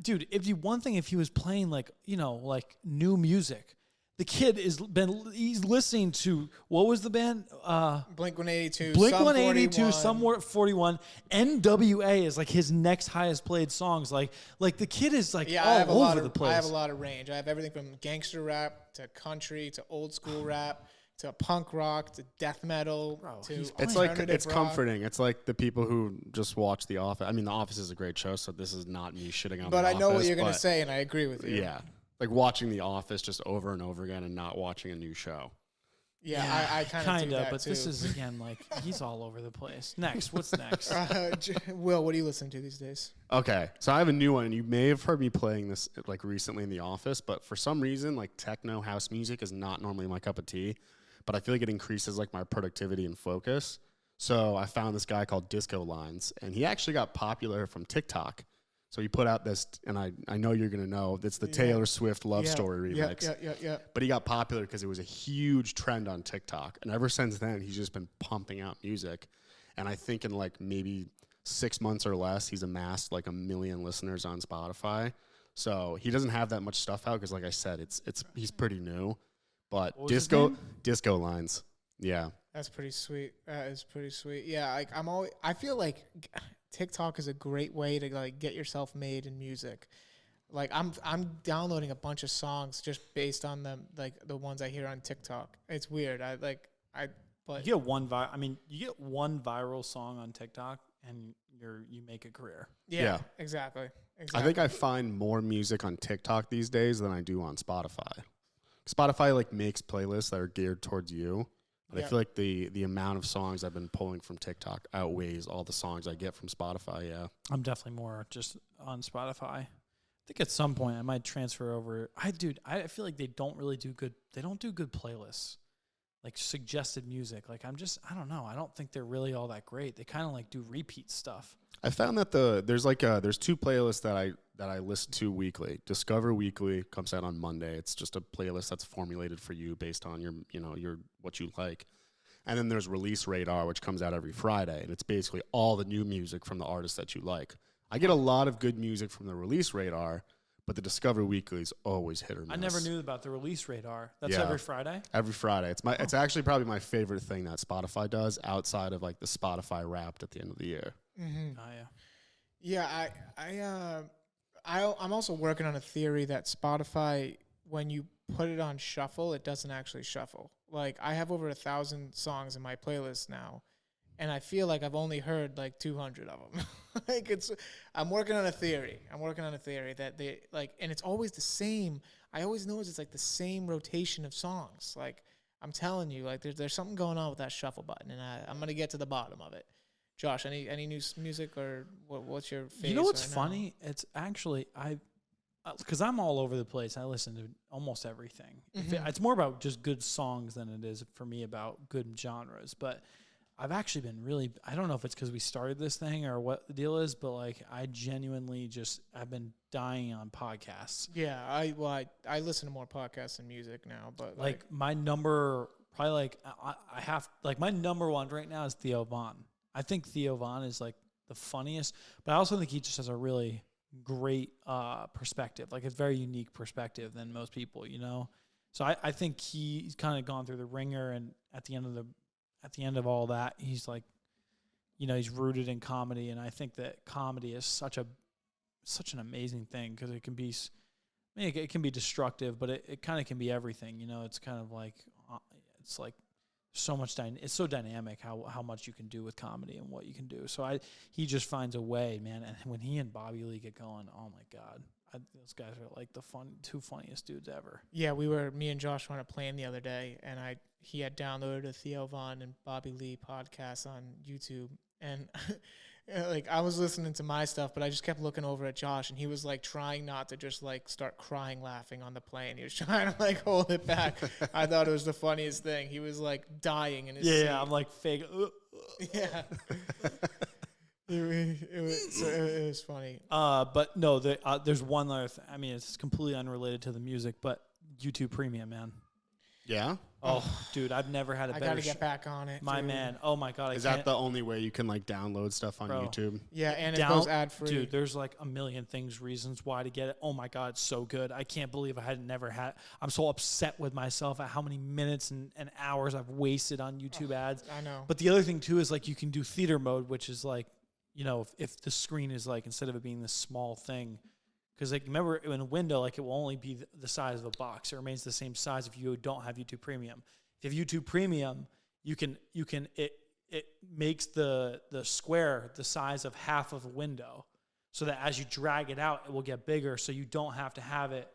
dude, it'd be one thing if he was playing like, like new music. The kid he's listening to, what was the band? Blink-182. Blink-182, Sum 41. NWA is like his next highest played songs. Like the kid is like all over the place. I have a lot of range. I have everything from gangster rap to country to old school rap to punk rock to death metal. Bro, it's comforting. It's like the people who just watch The Office. I mean, The Office is a great show, so this is not me shitting on The Office. But I know what you're going to say, and I agree with you. Yeah. Like watching The Office just over and over again and not watching a new show. Yeah, I kind of do that but too. This is, again, like, he's all over the place. What's next? Will, what do you listen to these days? Okay, so I have a new one, and you may have heard me playing this like recently in the office, but for some reason, like techno house music is not normally my cup of tea, but I feel like it increases like my productivity and focus. So I found this guy called Disco Lines, and he actually got popular from TikTok. So he put out this, and I know you're going to know, it's the Taylor Swift Love Story remix. Yeah. But he got popular because it was a huge trend on TikTok. And ever since then, he's just been pumping out music. And I think in like maybe 6 months or less, he's amassed like 1 million listeners on Spotify. So he doesn't have that much stuff out because, like I said, he's pretty new. But Disco Lines, yeah. That's pretty sweet. That is pretty sweet. Yeah, like I feel like TikTok is a great way to like get yourself made in music. Like I'm downloading a bunch of songs just based on the ones I hear on TikTok. It's weird. But you get one viral song on TikTok and you make a career. Yeah. Exactly. I think I find more music on TikTok these days than I do on Spotify. Spotify like makes playlists that are geared towards you. But I feel like the amount of songs I've been pulling from TikTok outweighs all the songs I get from Spotify, yeah. I'm definitely more just on Spotify. I think at some point I might transfer over. I feel like they don't do good playlists, like suggested music. Like I don't know. I don't think they're really all that great. They kind of like do repeat stuff. I found that there's 2 playlists that that I listen to weekly. Discover Weekly comes out on Monday. It's just a playlist that's formulated for you based on your what you like. And then there's Release Radar, which comes out every Friday, and it's basically all the new music from the artists that you like. I get a lot of good music from the Release Radar, but the Discover Weekly is always hit or miss. I never knew about the Release Radar. That's every Friday? Every Friday. It's actually probably my favorite thing that Spotify does outside of like the Spotify Wrapped at the end of the year. Mm-hmm. Oh, yeah. Yeah, I'm also working on a theory that Spotify, when you put it on shuffle, it doesn't actually shuffle. Like, I have over 1,000 songs in my playlist now, and I feel like I've only heard like 200 of them. I'm working on a theory. That they like, and it's always the same. I always notice it's like the same rotation of songs. Like, I'm telling you, like there's something going on with that shuffle button, and I'm gonna get to the bottom of it. Josh, any new music or what's your favorite? You know what's funny? It's actually because I'm all over the place. I listen to almost everything. Mm-hmm. It's more about just good songs than it is for me about good genres. But I've actually been really, I don't know if it's because we started this thing or what the deal is, but like I genuinely I've been dying on podcasts. Yeah, I listen to more podcasts than music now, but like my number, probably like I have, like my number one right now is Theo Von. I think Theo Von is like the funniest, but I also think he just has a really great perspective, like a very unique perspective than most people, you know? So I think he's kind of gone through the ringer, and at the end of all that, he's like, you know, he's rooted in comedy, and I think that comedy is such an amazing thing because it can be, it can be destructive, but it kind of can be everything, you know? It's kind of like, it's like, so much it's so dynamic how much you can do with comedy and what you can do. So he just finds a way, man. And when he and Bobby Lee get going, oh my God, those guys are like the two funniest dudes ever. Yeah, me and Josh were on a plane the other day, and he had downloaded a Theo Von and Bobby Lee podcast on YouTube, and like I was listening to my stuff, but I just kept looking over at Josh, and he was like trying not to just like start crying laughing on the plane. He was trying to like hold it back. I thought it was the funniest thing. He was like dying in his seat. I'm like fake. Yeah. It was funny. But no, there's one other I mean, it's completely unrelated to the music, but YouTube Premium, man. Yeah? Oh, dude, I've never had a better. I got to get back on it. My man. Oh my God. Is that the only way you can like download stuff on YouTube? Yeah, and it goes ad free. Dude, there's like a million reasons why to get it. Oh my God, it's so good. I can't believe I had never had. I'm so upset with myself at how many minutes and hours I've wasted on YouTube ads. I know. But the other thing too is like you can do theater mode, which is like, you know, if the screen is like, instead of it being this small thing, because like remember in a window, like it will only be the size of a box. It remains the same size if you don't have YouTube Premium. If you have YouTube Premium, it makes the square the size of half of a window, so that as you drag it out, it will get bigger. So you don't have to have it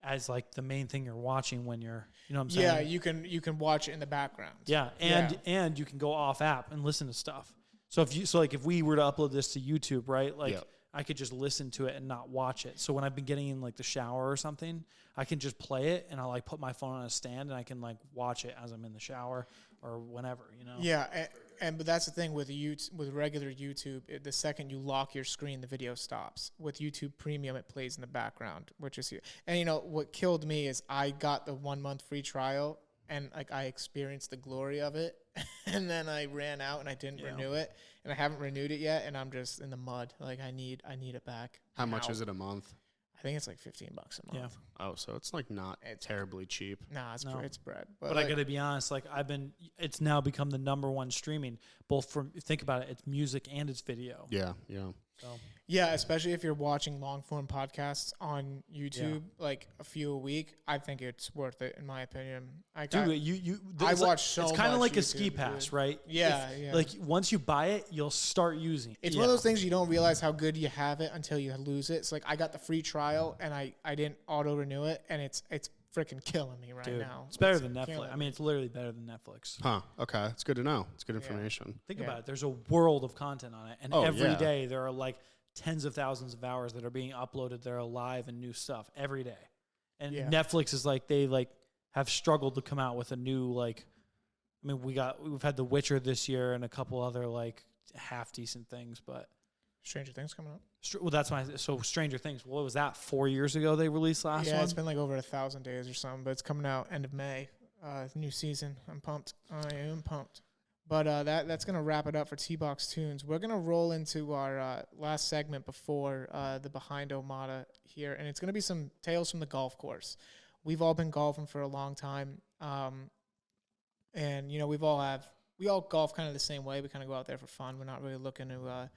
as like the main thing you're watching when you're, you know what I'm saying? Yeah, you can watch it in the background. Yeah, and you can go off app and listen to stuff. So if we were to upload this to YouTube, right? Like. Yep. I could just listen to it and not watch it. So when I've been getting in like the shower or something, I can just play it and I'll like put my phone on a stand and I can like watch it as I'm in the shower or whenever, you know? Yeah. But that's the thing with regular YouTube, the second you lock your screen, the video stops. With YouTube Premium, it plays in the background, which is huge. And you know, what killed me is I got the 1 month free trial and like I experienced the glory of it. And then I ran out and I didn't renew it, and I haven't renewed it yet, and I'm just in the mud. Like I need it back. How much is it a month? I think it's like $15 a month. Yeah. Oh, so it's like not terribly cheap. Nah, it's bread. But like, I gotta be honest, like it's now become the number one streaming, both from, think about it, it's music and it's video. Yeah. So. Yeah, especially if you're watching long form podcasts on YouTube, like a few a week. I think it's worth it, in my opinion. I watch so much. It's kind of like YouTube, a ski pass, right? Yeah. Like once you buy it, you'll start using it. It's one of those things you don't realize how good you have it until you lose it. It's like I got the free trial and I didn't auto renew it, and it's freaking killing me now. It's better than Netflix. I mean, it's literally better than Netflix. Huh. Okay. It's good to know. It's good information. Think about it. There's a world of content on it, and every day there are like tens of thousands of hours that are being uploaded. They're live and new stuff every day. And Netflix is like, they like have struggled to come out with a new, like, I mean, we've had The Witcher this year and a couple other like half decent things, but Stranger Things coming up. Well, that's my so Stranger Things. What was that? 4 years ago they released last Yeah, one. it's been like over 1,000 days or something, but it's coming out end of May. New season. I'm pumped. I am pumped. But that's gonna wrap it up for T-Box Tunes. We're gonna roll into our last segment before the Behind OMADA here, and it's gonna be some tales from the golf course. We've all been golfing for a long time, and you know we all golf kind of the same way. We kind of go out there for fun. We're not really looking to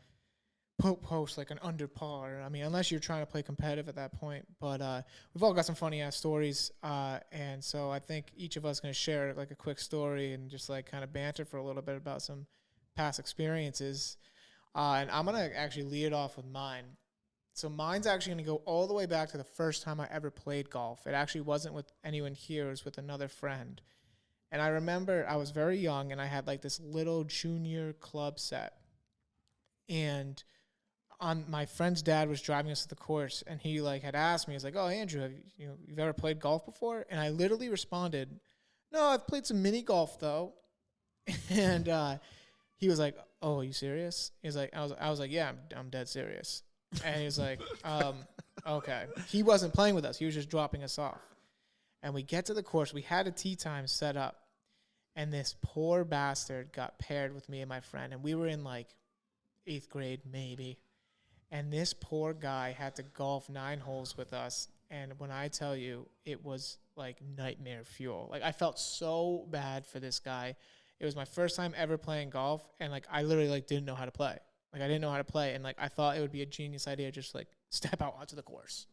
post like an under par. I mean, unless you're trying to play competitive at that point. But we've all got some funny ass stories, and so I think each of us going to share like a quick story and just like kind of banter for a little bit about some past experiences. And I'm gonna actually lead it off with mine. So mine's actually gonna go all the way back to the first time I ever played golf. It actually wasn't with anyone here; it was with another friend. And I remember I was very young, and I had like this little junior club set, and my friend's dad was driving us to the course, and he like had asked me, he's like, "Oh, Andrew, have you've ever played golf before?" And I literally responded, "No, I've played some mini golf though." And he was like, "Oh, are you serious?" He's like, I was like, "Yeah, I'm dead serious." And he was like, "Okay." He wasn't playing with us; he was just dropping us off. And we get to the course. We had a tee time set up, and this poor bastard got paired with me and my friend, and we were in like 8th grade maybe. And this poor guy had to golf 9 holes with us. And when I tell you, it was like nightmare fuel. Like I felt so bad for this guy. It was my first time ever playing golf. And like, I literally like didn't know how to play. Like I didn't know how to play. And like, I thought it would be a genius idea. Just like step out onto the course.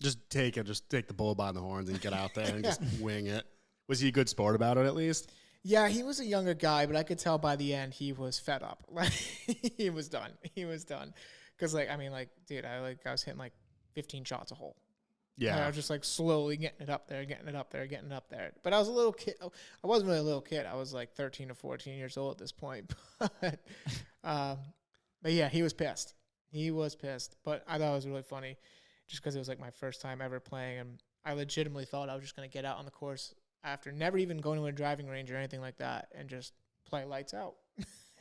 Just take the bull by the horns and get out there and just wing it. Was he a good sport about it at least? Yeah, he was a younger guy, but I could tell by the end he was fed up. Like he was done. He was done. Because, like, I mean, like, dude, I was hitting, like, 15 shots a hole. Yeah. And I was just, like, slowly getting it up there. But I was a little kid. I wasn't really a little kid. I was, like, 13 or 14 years old at this point. But yeah, he was pissed. But I thought it was really funny just because it was, like, my first time ever playing. And I legitimately thought I was just going to get out on the course after never even going to a driving range or anything like that and just play lights out.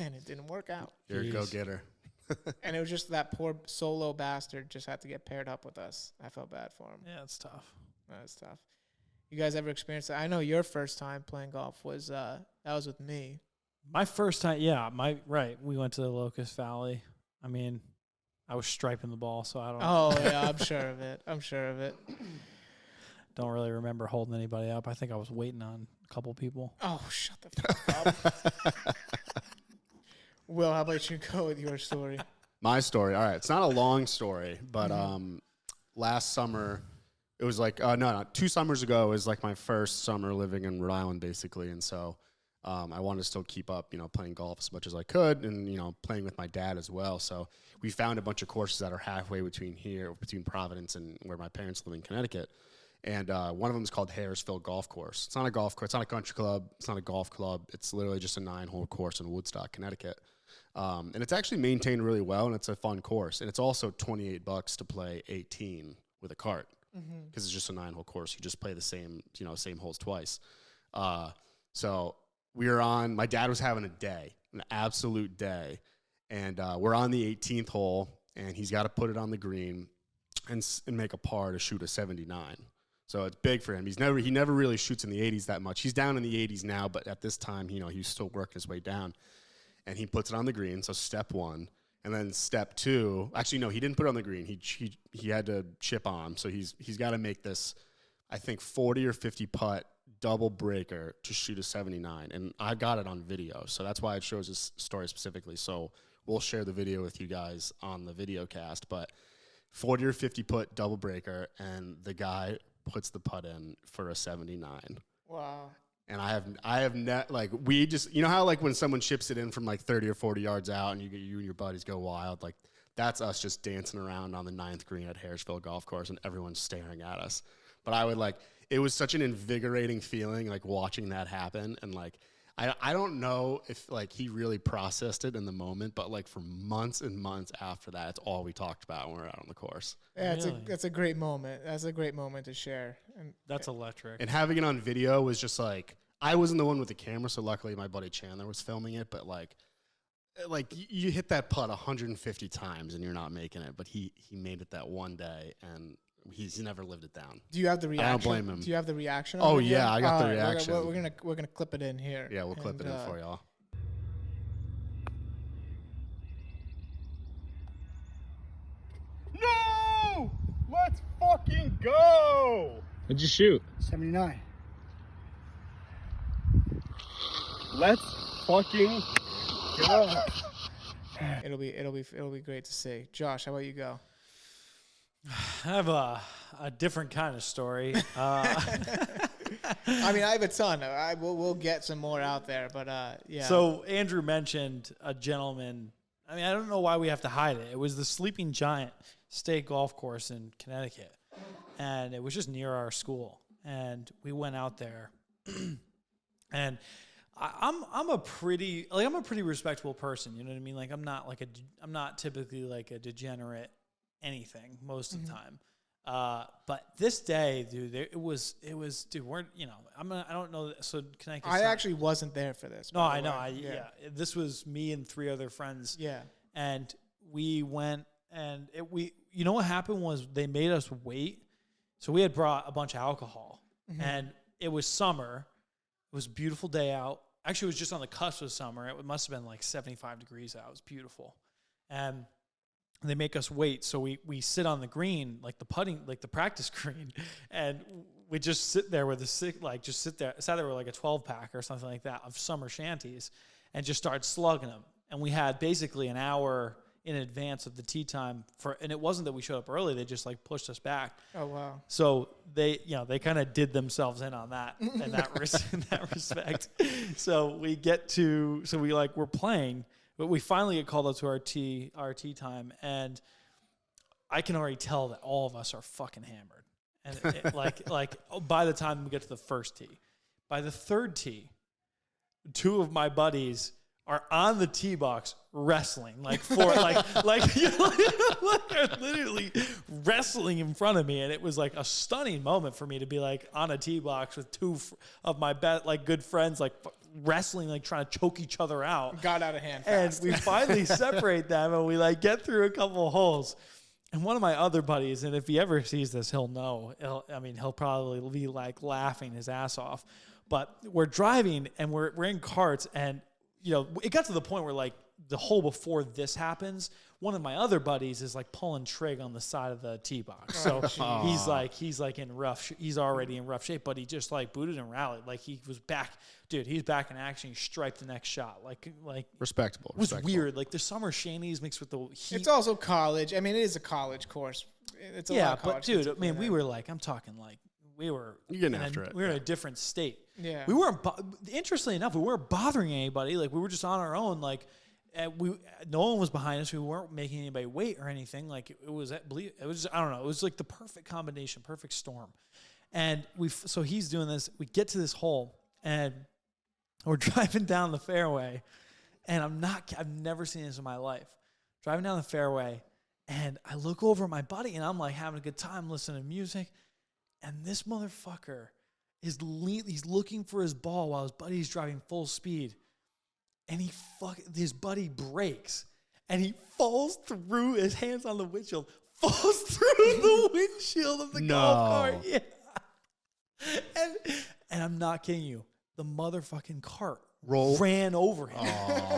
And it didn't work out. You're a go-getter. And it was just that poor solo bastard just had to get paired up with us. I felt bad for him. Yeah, it's tough. That's tough. You guys ever experienced that? I know your first time playing golf was that was with me. My first time, yeah, we went to the Locust Valley. I mean, I was striping the ball, so I don't. Oh yeah, I'm sure of it. Don't really remember holding anybody up. I think I was waiting on a couple people. Oh, shut the fuck up. Will, how about you go with your story? My story. All right. It's not a long story, but last summer, it was like, no, 2 summers ago, it was like my first summer living in Rhode Island, basically. And so I wanted to still keep up, playing golf as much as I could and, playing with my dad as well. So we found a bunch of courses that are halfway between Providence and where my parents live in Connecticut. And one of them is called Harrisville Golf Course. It's not a golf course. It's not a country club. It's not a golf club. It's literally just a 9-hole course in Woodstock, Connecticut. And it's actually maintained really well, and it's a fun course. And it's also $28 to play 18 with a cart because it's just a 9-hole course. You just play the same holes twice. So we were on. My dad was having an absolute day, and we're on the 18th hole, and he's got to put it on the green and make a par to shoot a 79. So it's big for him. He never really shoots in the 80s that much. He's down in the 80s now, but at this time, he's still working his way down. And he puts it on the green, so step 1. And then step 2, actually, no, he didn't put it on the green. He had to chip on. So he's got to make this, I think, 40 or 50 putt double breaker to shoot a 79. And I got it on video, so that's why it shows this story specifically. So we'll share the video with you guys on the video cast. But 40 or 50 putt double breaker, and the guy puts the putt in for a 79. Wow. And I have net, like, we just, how like when someone chips it in from like 30 or 40 yards out and you and your buddies go wild, like that's us just dancing around on the 9th green at Harrisville Golf Course and everyone's staring at us. But it was such an invigorating feeling, like watching that happen. And like, I don't know if like he really processed it in the moment, but like for months and months after that, it's all we talked about when we were out on the course. Yeah, that's a great moment. That's a great moment to share. And That's electric. And having it on video was just like, I wasn't the one with the camera, so luckily my buddy Chandler was filming it, but like, like you hit that putt 150 times and you're not making it, but he made it that one day and he's never lived it down. Do you have the reaction? I don't blame him. Do you have the reaction? Oh of it yeah, here? I got the All right, reaction. We're gonna clip it in here. Yeah, we'll clip it in for y'all. No! Let's fucking go! What'd you shoot? 79. Let's fucking go. It'll be great to see. Josh, how about you go? I have a different kind of story. I mean, I have a ton. We'll get some more out there, but yeah. So Andrew mentioned a gentleman. I mean, I don't know why we have to hide it. It was the Sleeping Giant State Golf Course in Connecticut, and it was just near our school. And we went out there, and I'm a pretty respectable person. You know what I mean? Like I'm not typically like a degenerate anything most of the time. But this day, dude, it was, dude, I don't know. So Connecticut. I actually wasn't there for this. No, I know. This was me and 3 other friends. Yeah. And we went and you know what happened was they made us wait. So we had brought a bunch of alcohol and it was summer. It was a beautiful day out. Actually, it was just on the cusp of summer. It must have been like 75 degrees out. It was beautiful. And they make us wait. So we sit on the green, like the putting, like the practice green. And we just sit there with sat there with like a 12-pack or something like that of summer shanties and just started slugging them. And we had basically an hour in advance of the tee time and it wasn't that we showed up early. They just like pushed us back. Oh, wow. So they kind of did themselves in on that in that respect. So we're playing, but we finally get called up to our tee time. And I can already tell that all of us are fucking hammered. And by the time we get to the first tee, by the third tee, 2 of my buddies are on the tee box wrestling, literally wrestling in front of me, and it was like a stunning moment for me to be like on a tee box with 2 of my good friends, like wrestling, like trying to choke each other out. Got out of hand fast. And we finally separate them, and we like get through a couple of holes. And one of my other buddies, and if he ever sees this, he'll know. He'll probably be like laughing his ass off. But we're driving, and we're in carts, and it got to the point where like the hole before this happens, one of my other buddies is like pulling trig on the side of the tee box. So he's already in rough shape, but he just like booted and rallied. Like he was back, dude, he's back in action. He striped the next shot. Like respectable. It was weird. Like the summer shanties mixed with the heat. It's also college. I mean, it is a college course. It's a lot of college, but dude, I mean, we were like, I'm talking like, we were getting after it. We were in a different state. Yeah. We weren't. Interestingly enough, we weren't bothering anybody. Like we were just on our own. Like no one was behind us. We weren't making anybody wait or anything. Like it was. I don't know. It was like the perfect combination, perfect storm. And so he's doing this. We get to this hole and we're driving down the fairway, and I've never seen this in my life. Driving down the fairway, and I look over at my buddy, and I'm like having a good time listening to music. And this motherfucker he's looking for his ball while his buddy's driving full speed. And his buddy breaks. And he falls through, his hands on the windshield, falls through the windshield of the golf cart. Yeah. And I'm not kidding you. The motherfucking cart ran over him.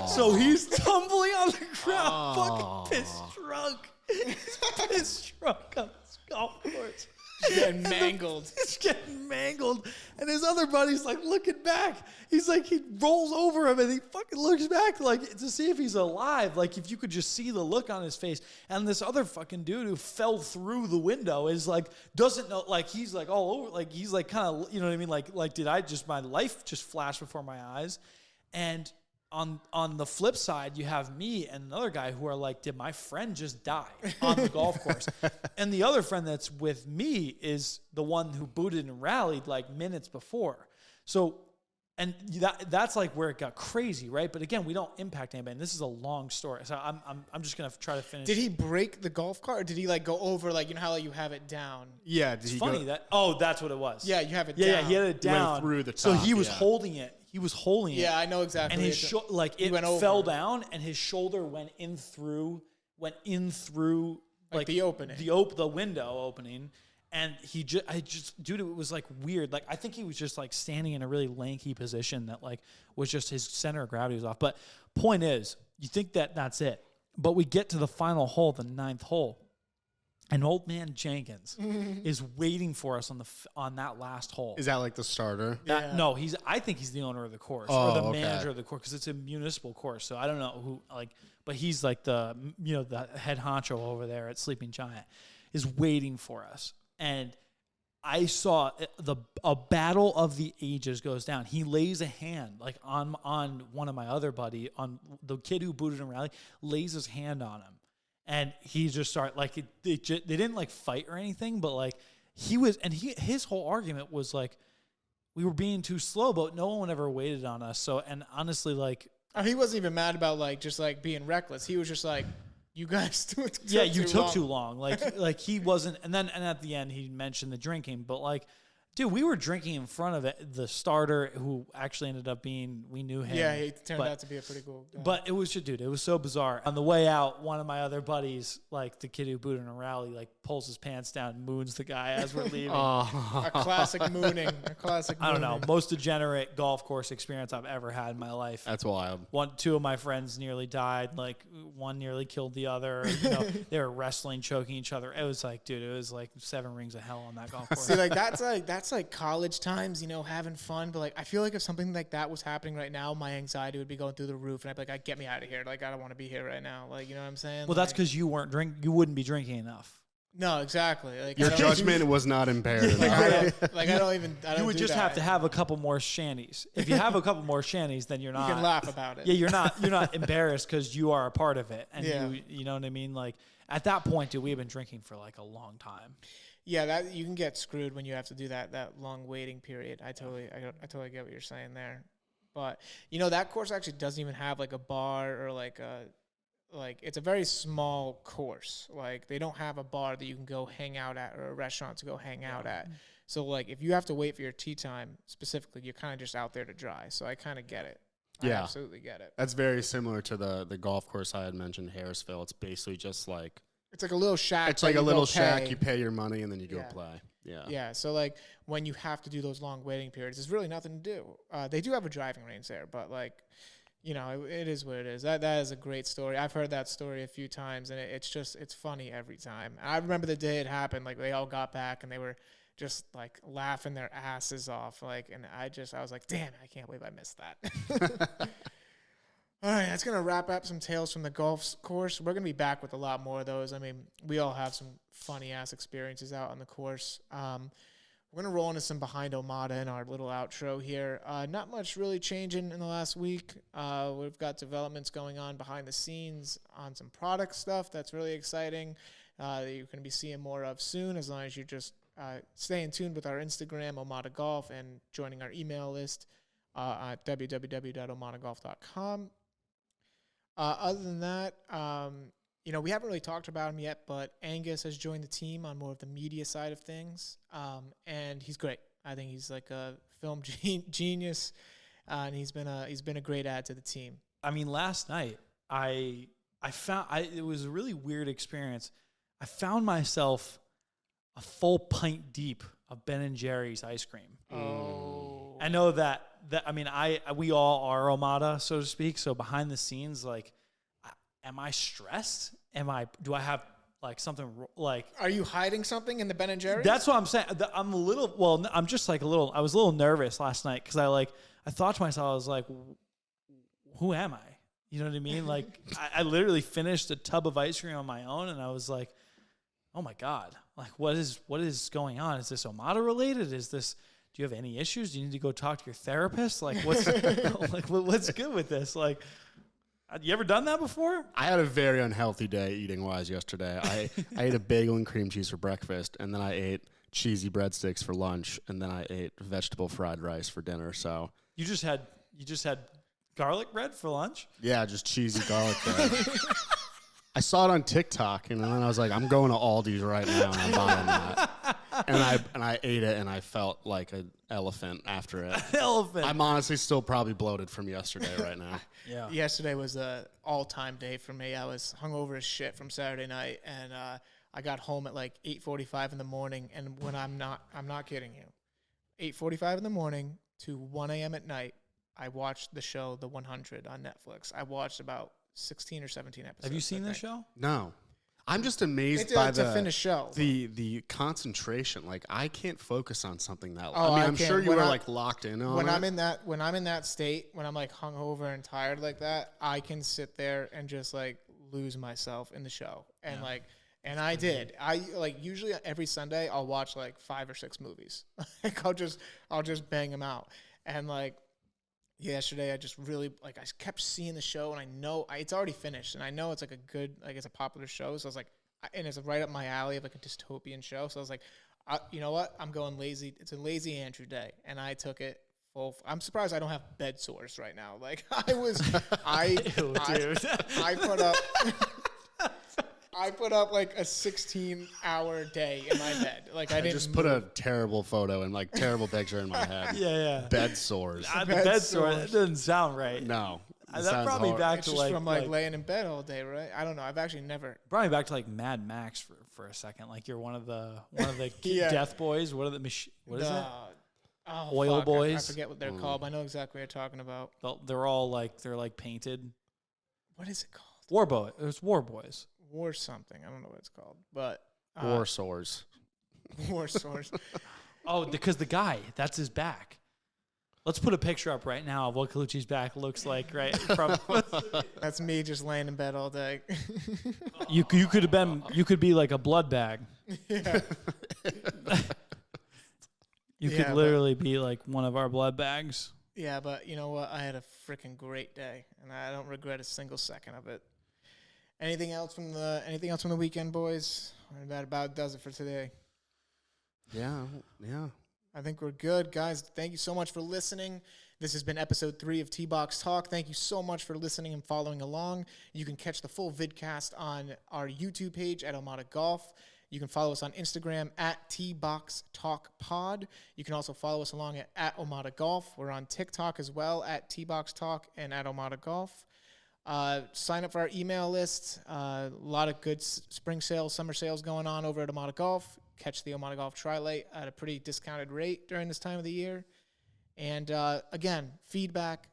So he's tumbling on the ground, fucking pissed drunk. He's pissed drunk on this golf course. Getting mangled. It's getting mangled. And his other buddy's like looking back. He's like, he rolls over him and he fucking looks back like to see if he's alive. Like if you could just see the look on his face. And this other fucking dude who fell through the window is like, doesn't know, like he's like all over, like he's like kind of, you know what I mean? Like did my life just flash before my eyes? And on the flip side, you have me and another guy who are like, did my friend just die on the golf course? And the other friend that's with me is the one who booted and rallied like minutes before. So, and that's like where it got crazy, right? But again, we don't impact anybody. And this is a long story. So I'm just going to try to finish. Did he break the golf cart, or did he like go over, like, you know how like, you have it down? Yeah. It's funny that's what it was. Yeah, you have it down. Yeah, he had it down. Went through the top. So he was holding it. he was holding it. Yeah, I know exactly. And his it went fell over. down, and his shoulder went in through Like the opening. the window opening. And dude, it was like weird. Like I think he was just like standing in a really lanky position that like was just his center of gravity was off. But point is, you think that that's it, but we get to the final hole, the 9th hole, and old man Jenkins is waiting for us on that last hole. Is that like the starter? No, I think he's the owner of the course or the manager of the course because it's a municipal course. So I don't know who but he's like the head honcho over there at Sleeping Giant is waiting for us. And I saw a battle of the ages goes down. He lays a hand like on one of my other buddy, on the kid who booted him rally, lays his hand on him. And he just started like they didn't like fight or anything, but like his whole argument was like we were being too slow, but no one ever waited on us. So, and honestly, like he wasn't even mad about like just like being reckless. He was just like, you guys took too long. Like he wasn't. And at the end, he mentioned the drinking, but like, dude, we were drinking in front of the starter who actually ended up being, we knew him. Yeah, he turned out to be a pretty cool guy. But it was it was so bizarre. On the way out, one of my other buddies, like the kid who booted in a rally, like pulls his pants down and moons the guy as we're leaving. A classic mooning. I don't know. Most degenerate golf course experience I've ever had in my life. That's wild. Two of my friends nearly died. Like one nearly killed the other. They were wrestling, choking each other. It was like, dude, it was like 7 rings of hell on that golf course. See, like that's like college times, having fun. But like, I feel like if something like that was happening right now, my anxiety would be going through the roof, and I'd be like, get me out of here. Like, I don't want to be here right now. Like, you know what I'm saying? Well, that's because you wouldn't be drinking enough. No, exactly. Like your judgment was not impaired. I don't you would just have to have a couple more shandies. If you have a couple more shandies, then you're not. You can laugh about it. Yeah, you're not embarrassed because you are a part of it, and you know what I mean. Like at that point, dude, we've been drinking for like a long time. Yeah, that you can get screwed when you have to do that long waiting period. I totally get what you're saying there. But that course actually doesn't even have like a bar or like it's a very small course. Like they don't have a bar that you can go hang out at or a restaurant to go hang out at. So like if you have to wait for your tee time specifically, you're kind of just out there to dry. So I kind of get it. I absolutely get it. That's very similar to the golf course I had mentioned, Harrisville. It's basically just like it's like a little shack. It's like a little shack. You pay your money and then you go play. Yeah. Yeah. So like when you have to do those long waiting periods, there's really nothing to do. They do have a driving range there, but like, it is what it is. That is a great story. I've heard that story a few times, and it's funny every time. And I remember the day it happened. Like they all got back and they were just like laughing their asses off. Like, and I was like, damn, I can't believe I missed that. All right, that's going to wrap up some tales from the golf course. We're going to be back with a lot more of those. I mean, we all have some funny-ass experiences out on the course. We're going to roll into some Behind OMADA in our little outro here. Not much really changing in the last week. We've got developments going on behind the scenes on some product stuff that's really exciting that you're going to be seeing more of soon, as long as you just stay in tune with our Instagram, OMADA Golf, and joining our email list at www.omadagolf.com. Other than that, we haven't really talked about him yet, but Angus has joined the team on more of the media side of things, and he's great. I think he's like a film genius, and he's been a great add to the team. I mean, last night I found it was a really weird experience. I found myself a full pint deep of Ben & Jerry's ice cream. Oh, I know that we all are OMADA, so to speak. So behind the scenes, like, am I stressed? Do I have like something like? Are you hiding something in the Ben & Jerry's? That's what I'm saying. I'm a little. Well, I'm just like a little. I was a little nervous last night because I thought to myself, I was like, who am I? You know what I mean? Like, I literally finished a tub of ice cream on my own, and I was like, oh my God, like what is going on? Is this OMADA related? Do you have any issues? Do you need to go talk to your therapist? Like what's what's good with this? Like, you ever done that before? I had a very unhealthy day eating wise yesterday. I ate a bagel and cream cheese for breakfast, and then I ate cheesy breadsticks for lunch, and then I ate vegetable fried rice for dinner. So you just had garlic bread for lunch? Yeah, just cheesy garlic bread. I saw it on TikTok, and then I was like, I'm going to Aldi's right now, and I'm buying that. and I ate it, and I felt like an elephant after it. Elephant. I'm honestly still probably bloated from yesterday right now. Yeah. Yesterday was the all-time day for me. I was hungover as shit from Saturday night, and I got home at like 8:45 in the morning. And when I'm not kidding you, 8:45 in the morning to 1 a.m. at night, I watched the show The 100 on Netflix. I watched about 16 or 17 episodes. Have you seen this show? No. I'm just amazed It's by a finished show. the concentration. Like, I can't focus on something that. Oh, I mean, I I'm can. sure you When were I- like locked in on when it. I'm in that state, when I'm like hungover and tired like that, I can sit there and just like lose myself in the show. And and I did. I like usually every Sunday I'll watch like 5 or 6 movies. Like I'll just bang them out. And like yesterday I just really like I kept seeing the show, and I know it's already finished, and I know it's like a good, like it's a popular show. So I was like, and it's right up my alley of like a dystopian show. So I was like, you know what? I'm going lazy. It's a lazy Andrew day, and I took it full. I'm surprised I don't have bed sores right now. Like I was, I put up like a 16-hour day in my bed. Like I didn't just put a terrible photo and like terrible picture in my head. Yeah. Bed sores. The Bed bed sore. sores. That doesn't sound right. No. That sounds probably hard. back It's to just like from like laying in bed all day, right? I don't know. I've actually never. probably back to like Mad Max for a second. Like you're one of the Yeah. death boys. What are the what is it? Oh, Oil fuck, boys? I forget what they're called. But I know exactly what you're talking about. They're all like painted. What is it called? War boy. It's War Boys. War something. I don't know what it's called, but War sores. war sores. Oh, because the guy, that's his back. Let's put a picture up right now of what Colucci's back looks like. Right from That's me just laying in bed all day. you could be like a blood bag. Yeah. You Yeah, could but- literally be like one of our blood bags. Yeah, but you know what? I had a freaking great day, and I don't regret a single second of it. Anything else from the weekend, boys? That about does it for today. Yeah. I think we're good, guys. Thank you so much for listening. This has been episode 3 of T-Box Talk. Thank you so much for listening and following along. You can catch the full vidcast on our YouTube page at OMADA Golf. You can follow us on Instagram at T-Box Talk Pod. You can also follow us along at OMADA Golf. We're on TikTok as well at T-Box Talk and at OMADA Golf. Sign up for our email list. A lot of good spring sales, summer sales going on over at OMADA Golf. Catch the OMADA Golf Tri-Lite at a pretty discounted rate during this time of the year. And again, feedback,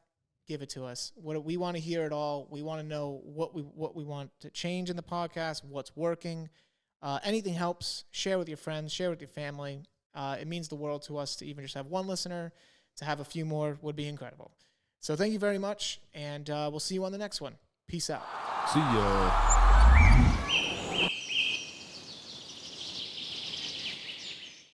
give it to us. We want to hear it all. We want to know what we want to change in the podcast, what's working. Anything helps. Share with your friends. Share with your family. It means the world to us to even just have one listener. To have a few more would be incredible. So thank you very much, and we'll see you on the next one. Peace out. See ya.